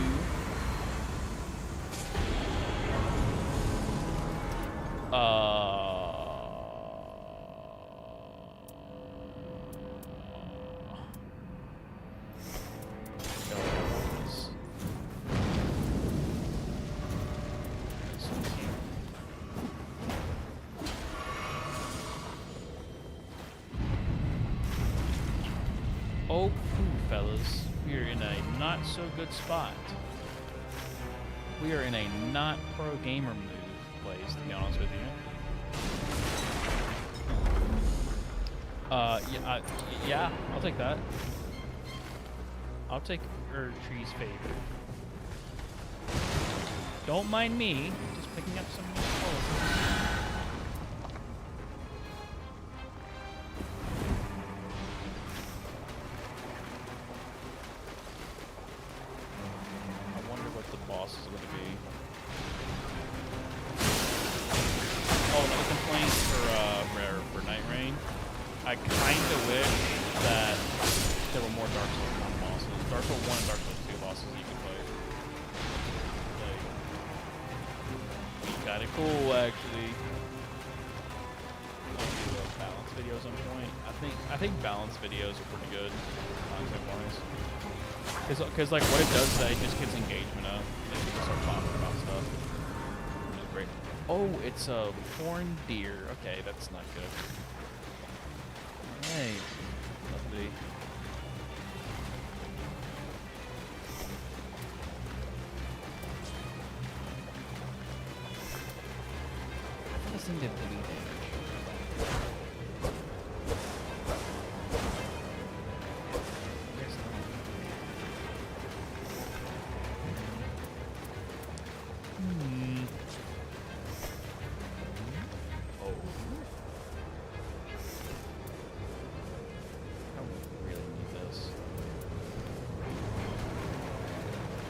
Oh, fellas, we are in a not so good spot. We are in a not pro gamer move place, to be honest with you. Yeah, I'll take that. I'll take Tree's favor. Don't mind me, just picking up some politics. I wonder what the boss is going to be. Oh, another complaint for Night Rain. I kind of wish that there were more Dark Souls 1 bosses. Dark Souls 1 and Dark Souls 2 bosses you can play. Like, be kind of cool, actually. I'll do a balance video at some point. I think balance videos are pretty good, content-wise. Because like what it does is that it just gets engagement up, and people start talking about stuff, which is great. Oh, it's a horned deer. Okay, that's not good. Hey, lovely. I think this thing did bleeding damage.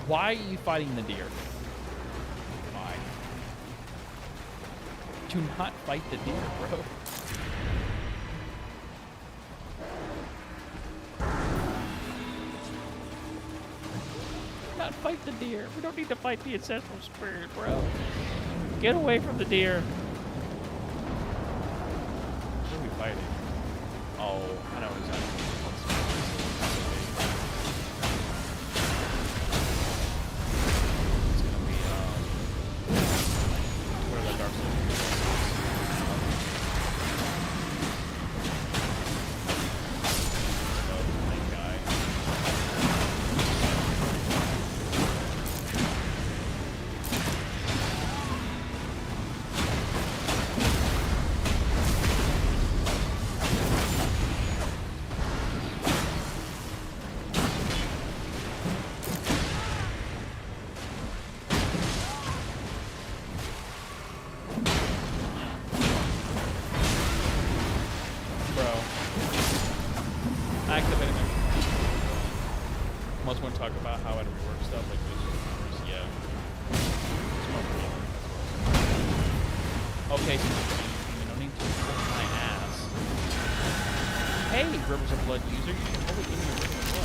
Why are you fighting the deer? Why? Do not fight the deer, bro. Do not fight the deer. We don't need to fight the ancestral spirit, bro. Get away from the deer. What are we fighting? Oh, I know exactly. Talk about how I'd rework stuff like this. Yeah. Okay, so you don't need to whip my ass. Hey, Rivers of Blood user, you can totally give me a Rivers of Blood.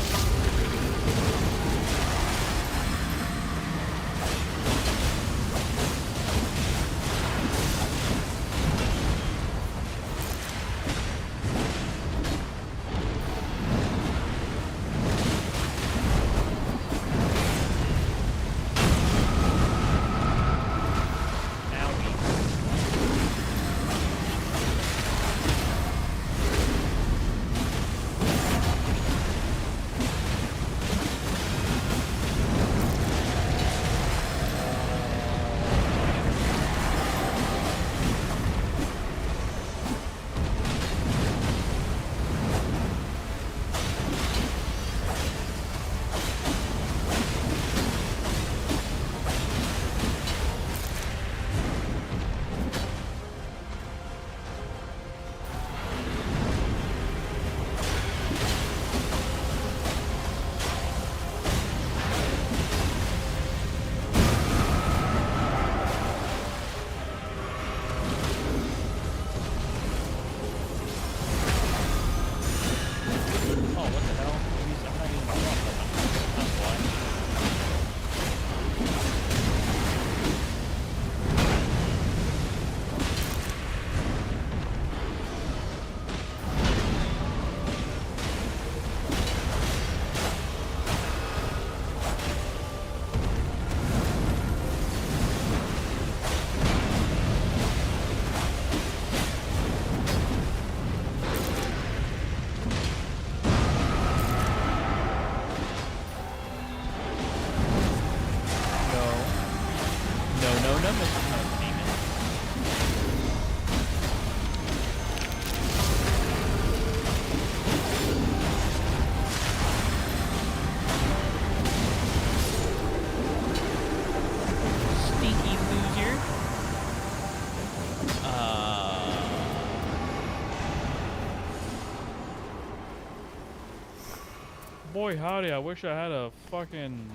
Boy, howdy, I wish I had a fucking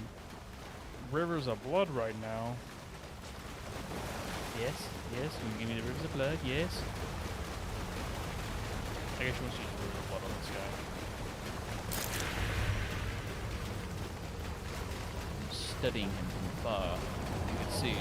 rivers of blood right now. Yes, yes, you can give me the rivers of blood, yes. I guess you want to use rivers of blood on this guy. I'm studying him from afar. You can see.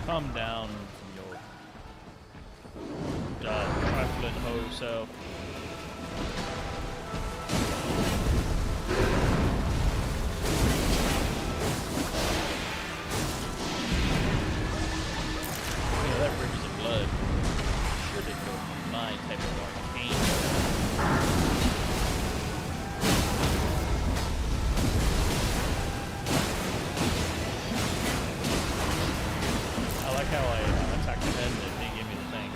Come down from your trifling hoe self. Yeah, that rivers of blood. Sure did go for my type of arcane. I like how I attacked the head and it didn't give me the thing.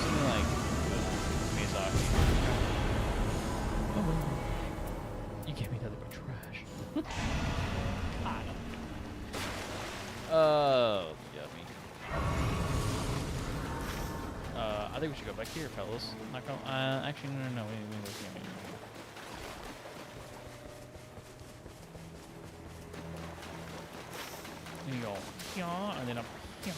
Something like Miyazaki. Oh, you gave me nothing but trash. Oh, yummy. I think we should go back here, fellas. Not going. Actually, no. We go here. Then you go, yeah, and then up, yeah.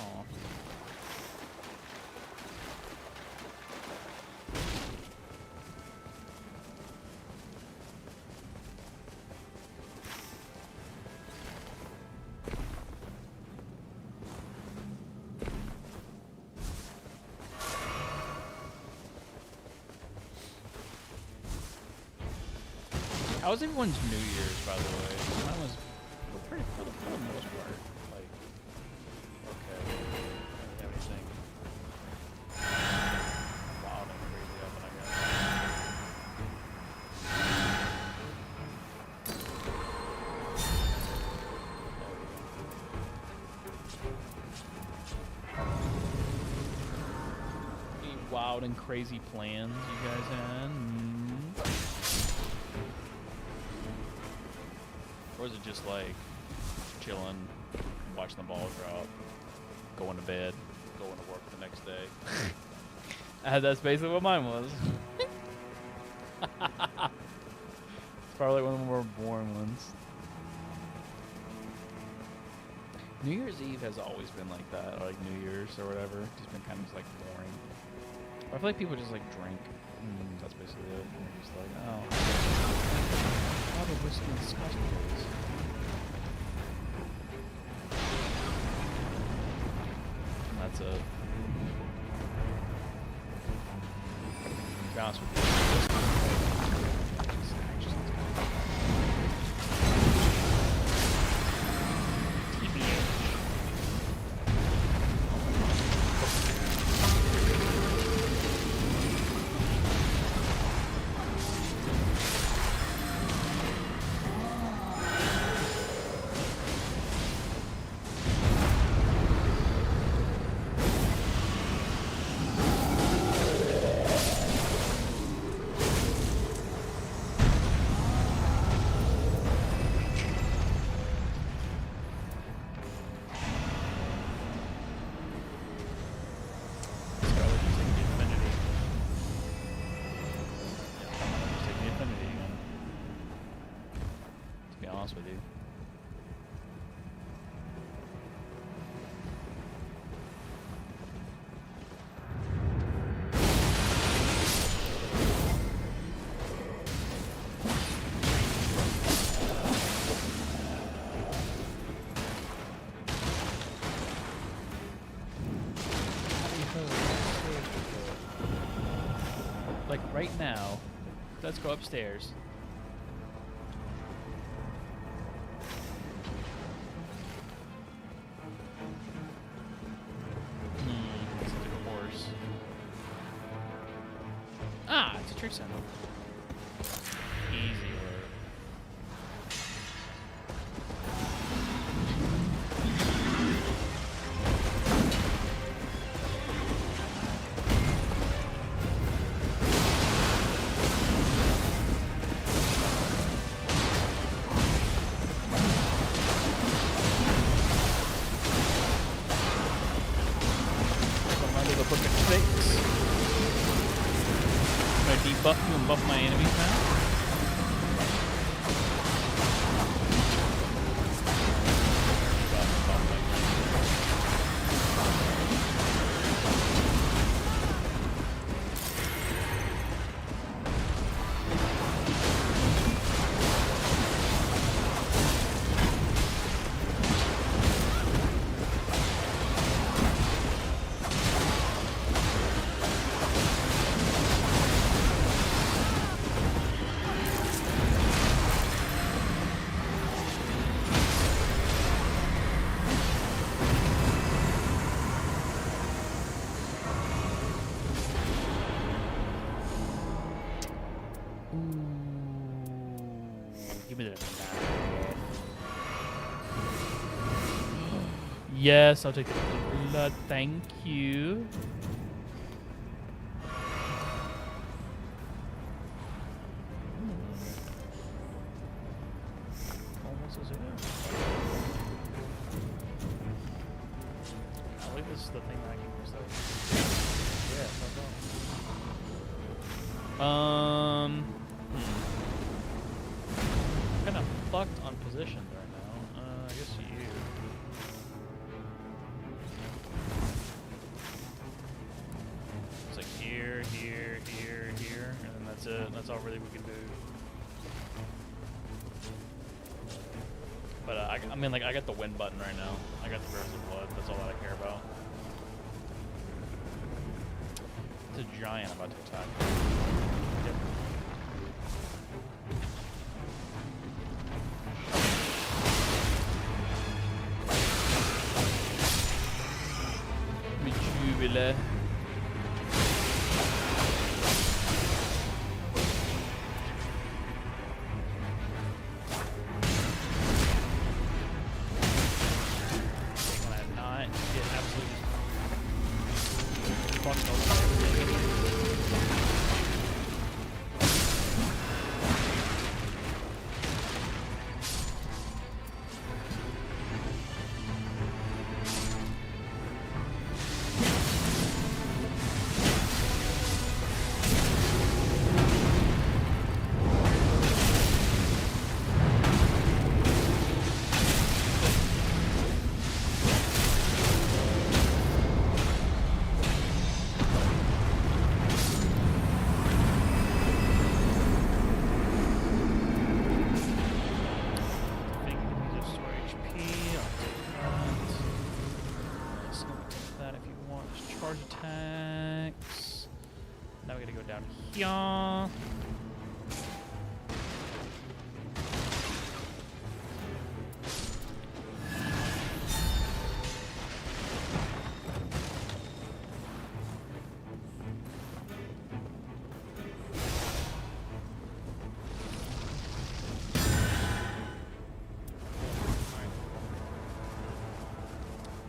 How was everyone's New Year's, by the way? Mine was pretty for the most part. Like, okay. I didn't have anything wild and crazy happen, I guess. Any wild and crazy plans you guys had? Or is it just like chilling, watching the ball drop, going to bed, going to work the next day? That's basically what mine was. It's probably like one of the more boring ones. New Year's Eve has always been like that, or like New Year's or whatever. Just been kind of like boring. I feel like people just like drink. That's basically it. And they're just like, oh. All the whiskey and scotch boys. That's it. To be honest with you. With you. like right now. Let's go upstairs. It's like a horse. Ah, it's a trick center. Easy. Buff you and buff my enemies now? Yes, I'll take the blood. Thank you. Almost as if. I believe this is the thing that I can use though. Yeah, it's not wrong. I'm kind of fucked on positions right now. I guess you. Here, and then that's it. That's all really we can do. But I mean, like, I got the win button right now. I got the Rivers of Blood. That's all that I care about. It's a giant about to attack. Yep. Jubile. Attacks. Now we gotta go down here.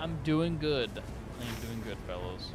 I'm doing good. I am doing good, fellas.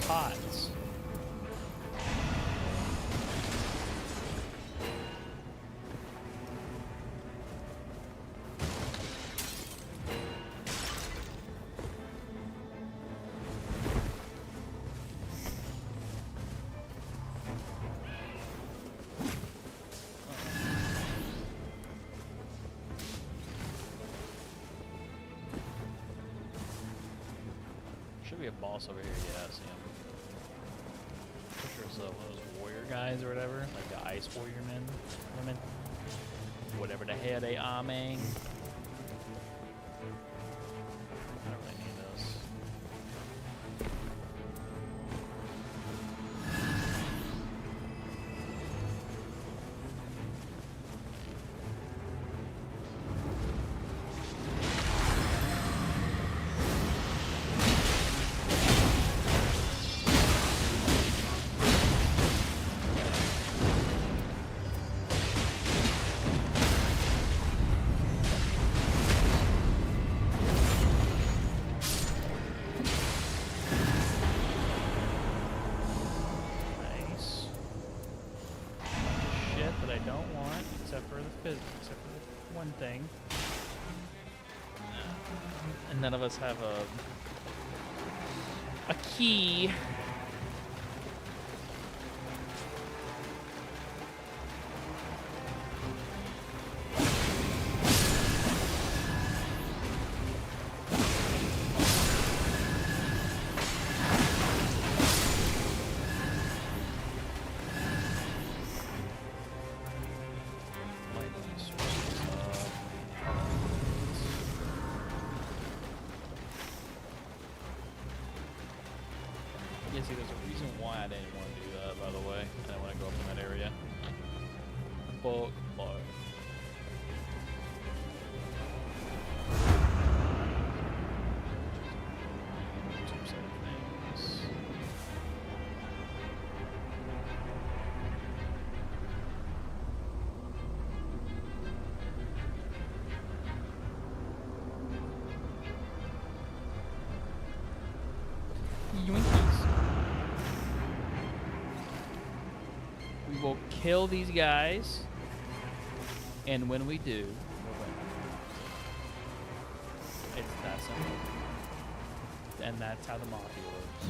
pots. Should be a boss over here. Yeah, I see him. I'm sure it's one of those warrior guys or whatever, like the ice warrior men, women, whatever the hell they are, man. I don't really need those. Nice. Bunch of shit that I don't want, except for the one thing. And none of us have a key. Yeah, see, there's a reason why I didn't want to do that, by the way. I didn't want to go up in that area. But. Two separate things. Yoinkies. We will kill these guys, and when we do, we'll win. It's that simple. And that's how the mafia works.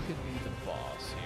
Could be the boss here.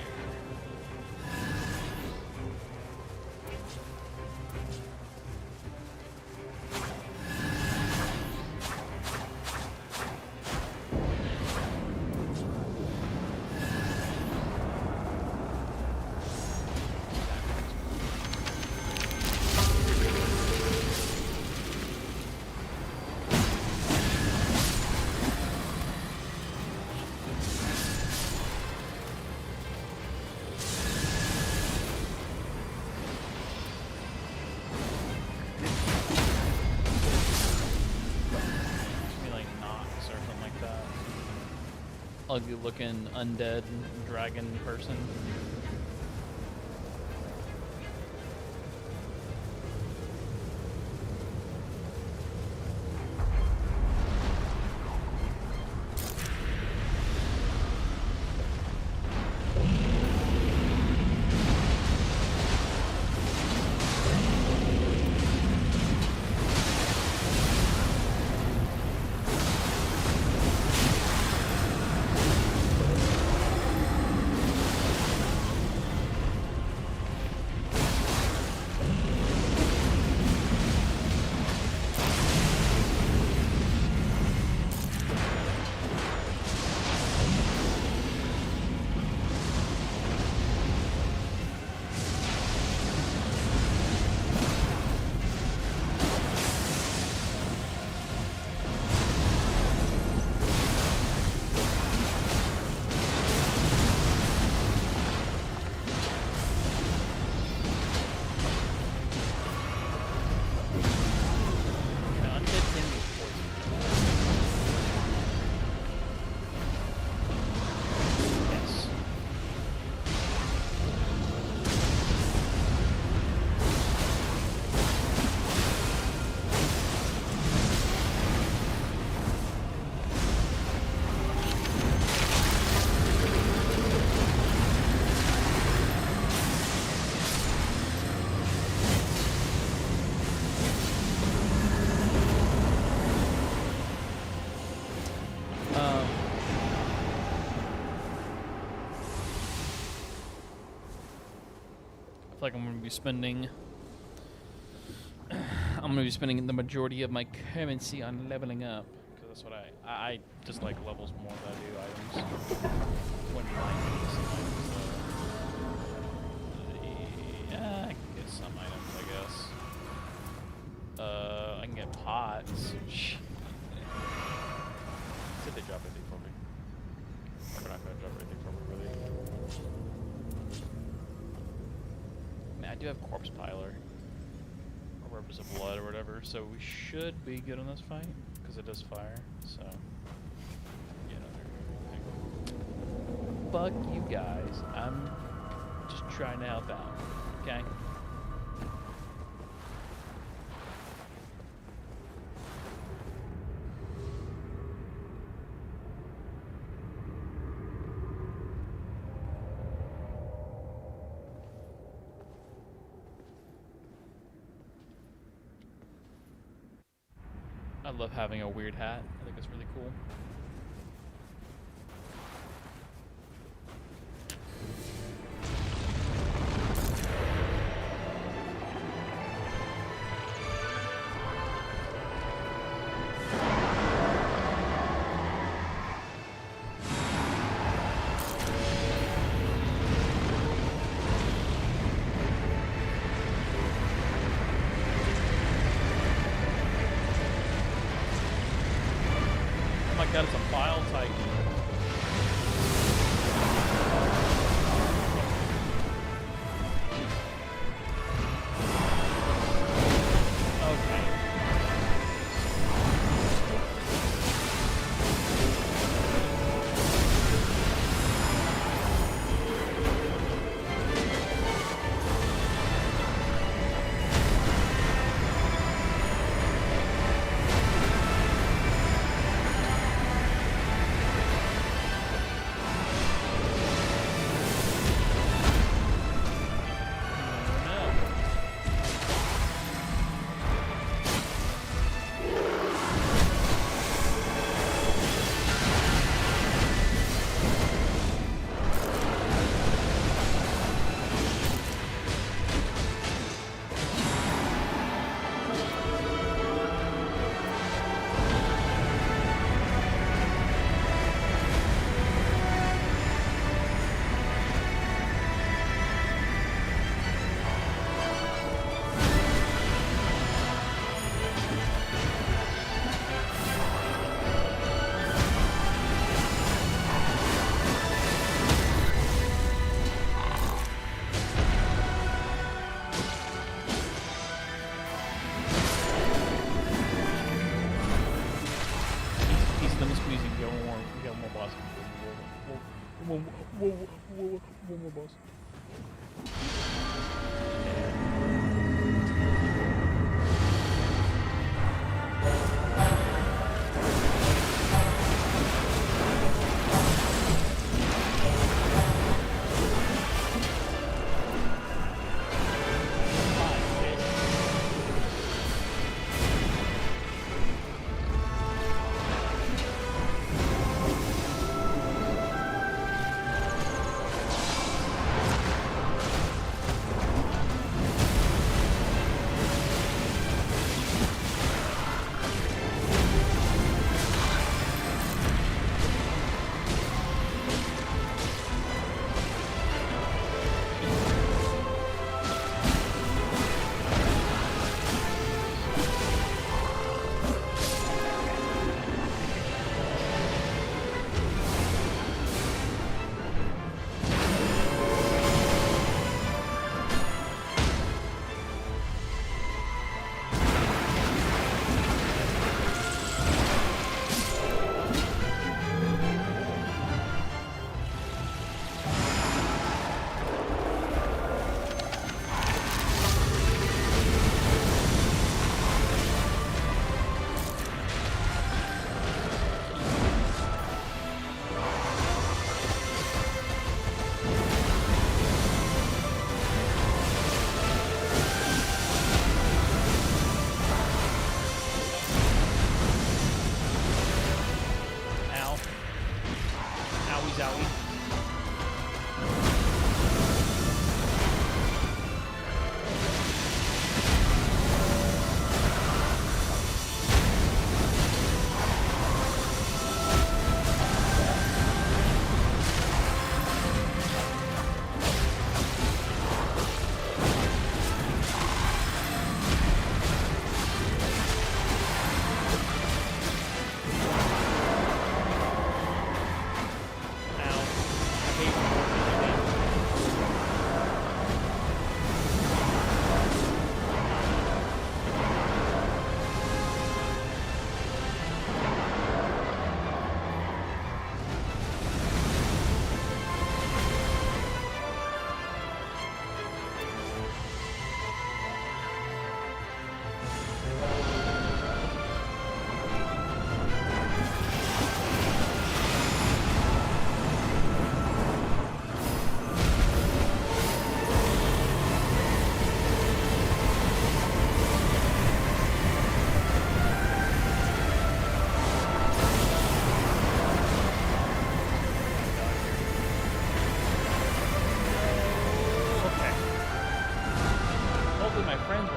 Ugly looking undead dragon person. feel like I'm gonna be spending. I'm gonna be spending the majority of my currency on leveling up because that's what I just like levels more than I do items. When buying some items, yeah, I can get some items, I guess. I can get pots. Shh. Did they drop anything for me? They're not gonna drop anything for me, really. I mean, I do have corpse piler. Purpose of blood or whatever, so we should be good on this fight because it does fire. So, you know, fuck you guys. I'm just trying to help out. Okay. I love having a weird hat. I think it's really cool. Oh my god, it's a file titan. Okay. One more boss.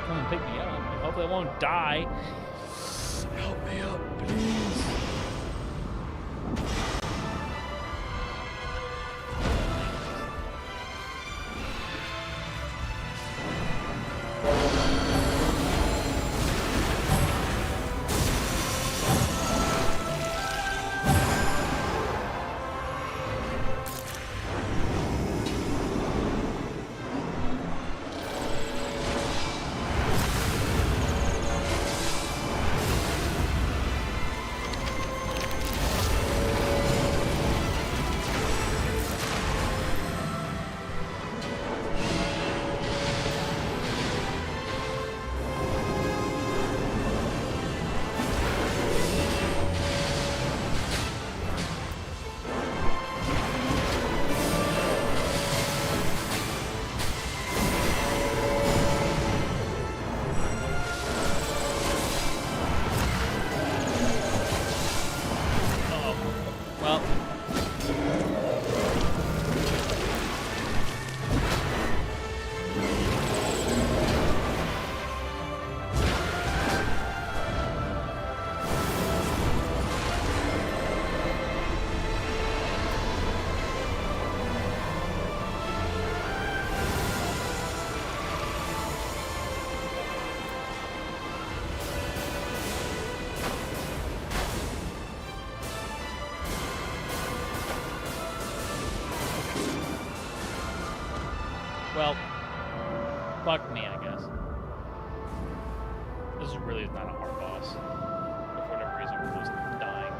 come and pick me up. Hopefully I won't die. Help me up, please. Well, fuck me, I guess. This is really not a hard boss. But for whatever reason, we're just dying.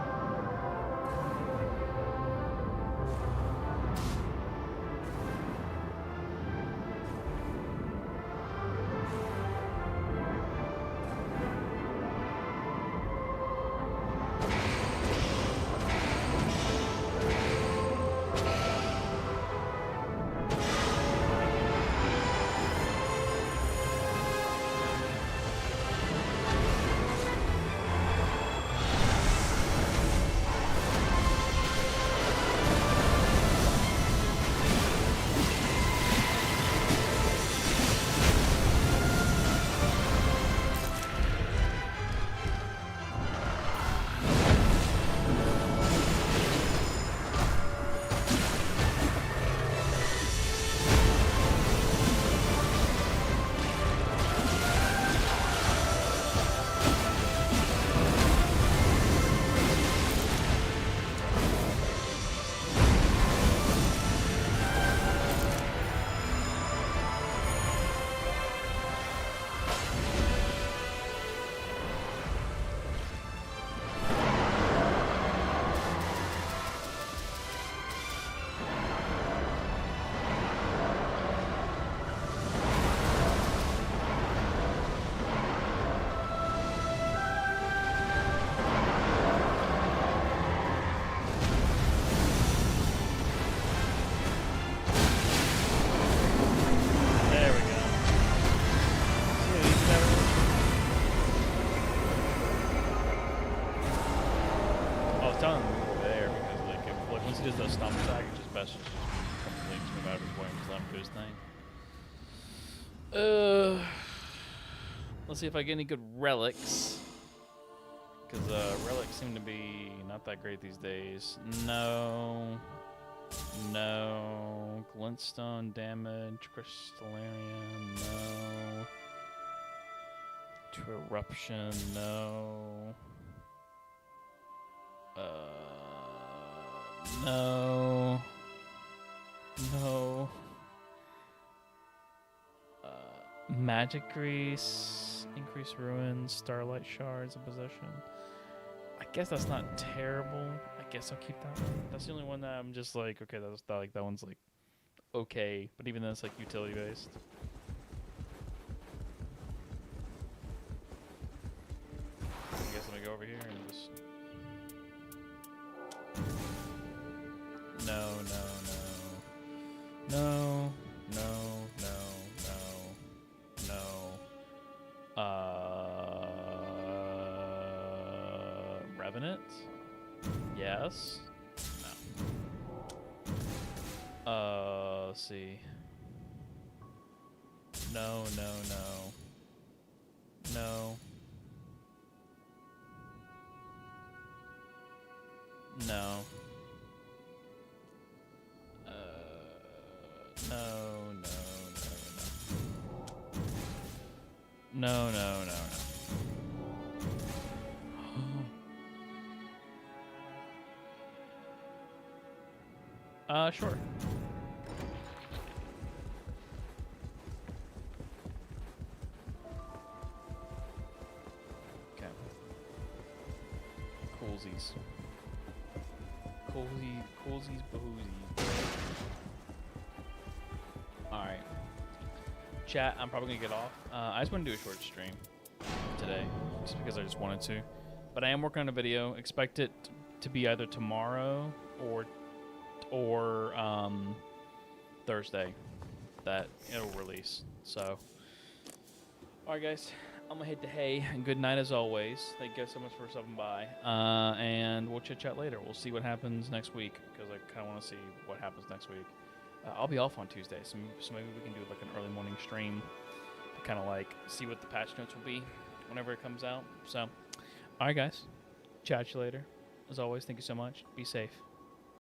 Telling him over there because like once he does the stomp attack, it's just best to just completely move out of his way and just let him do his thing. Let's see if I get any good relics. Because relics seem to be not that great these days. No. Glintstone damage, Crystallarian, no. To Eruption, no. No. Magic Grease, Increase Ruins, Starlight Shards of Possession. I guess that's not terrible. I guess I'll keep that one. That's the only one that I'm just like, okay, that one's like okay, but even then it's like utility based. I guess let me go over here and just. No. Revenant? Yes. No. Let's see. No. No. No. No, no, no, no. No, no, no, no. Sure. Okay. Coolsies. Coolsies, boozies. Alright. Chat, I'm probably gonna get off. I just want to do a short stream today, just because I just wanted to. But I am working on a video. Expect it to be either tomorrow or Thursday that it'll release. So, alright guys, I'm gonna hit the hay, and good night as always. Thank you guys so much for stopping by, and we'll chit chat later. We'll see what happens next week, because I kind of want to see what happens next week. I'll be off on Tuesday, so maybe we can do like an early morning stream to kind of like see what the patch notes will be whenever it comes out. So, alright guys, chat you later. As always, thank you so much. Be safe.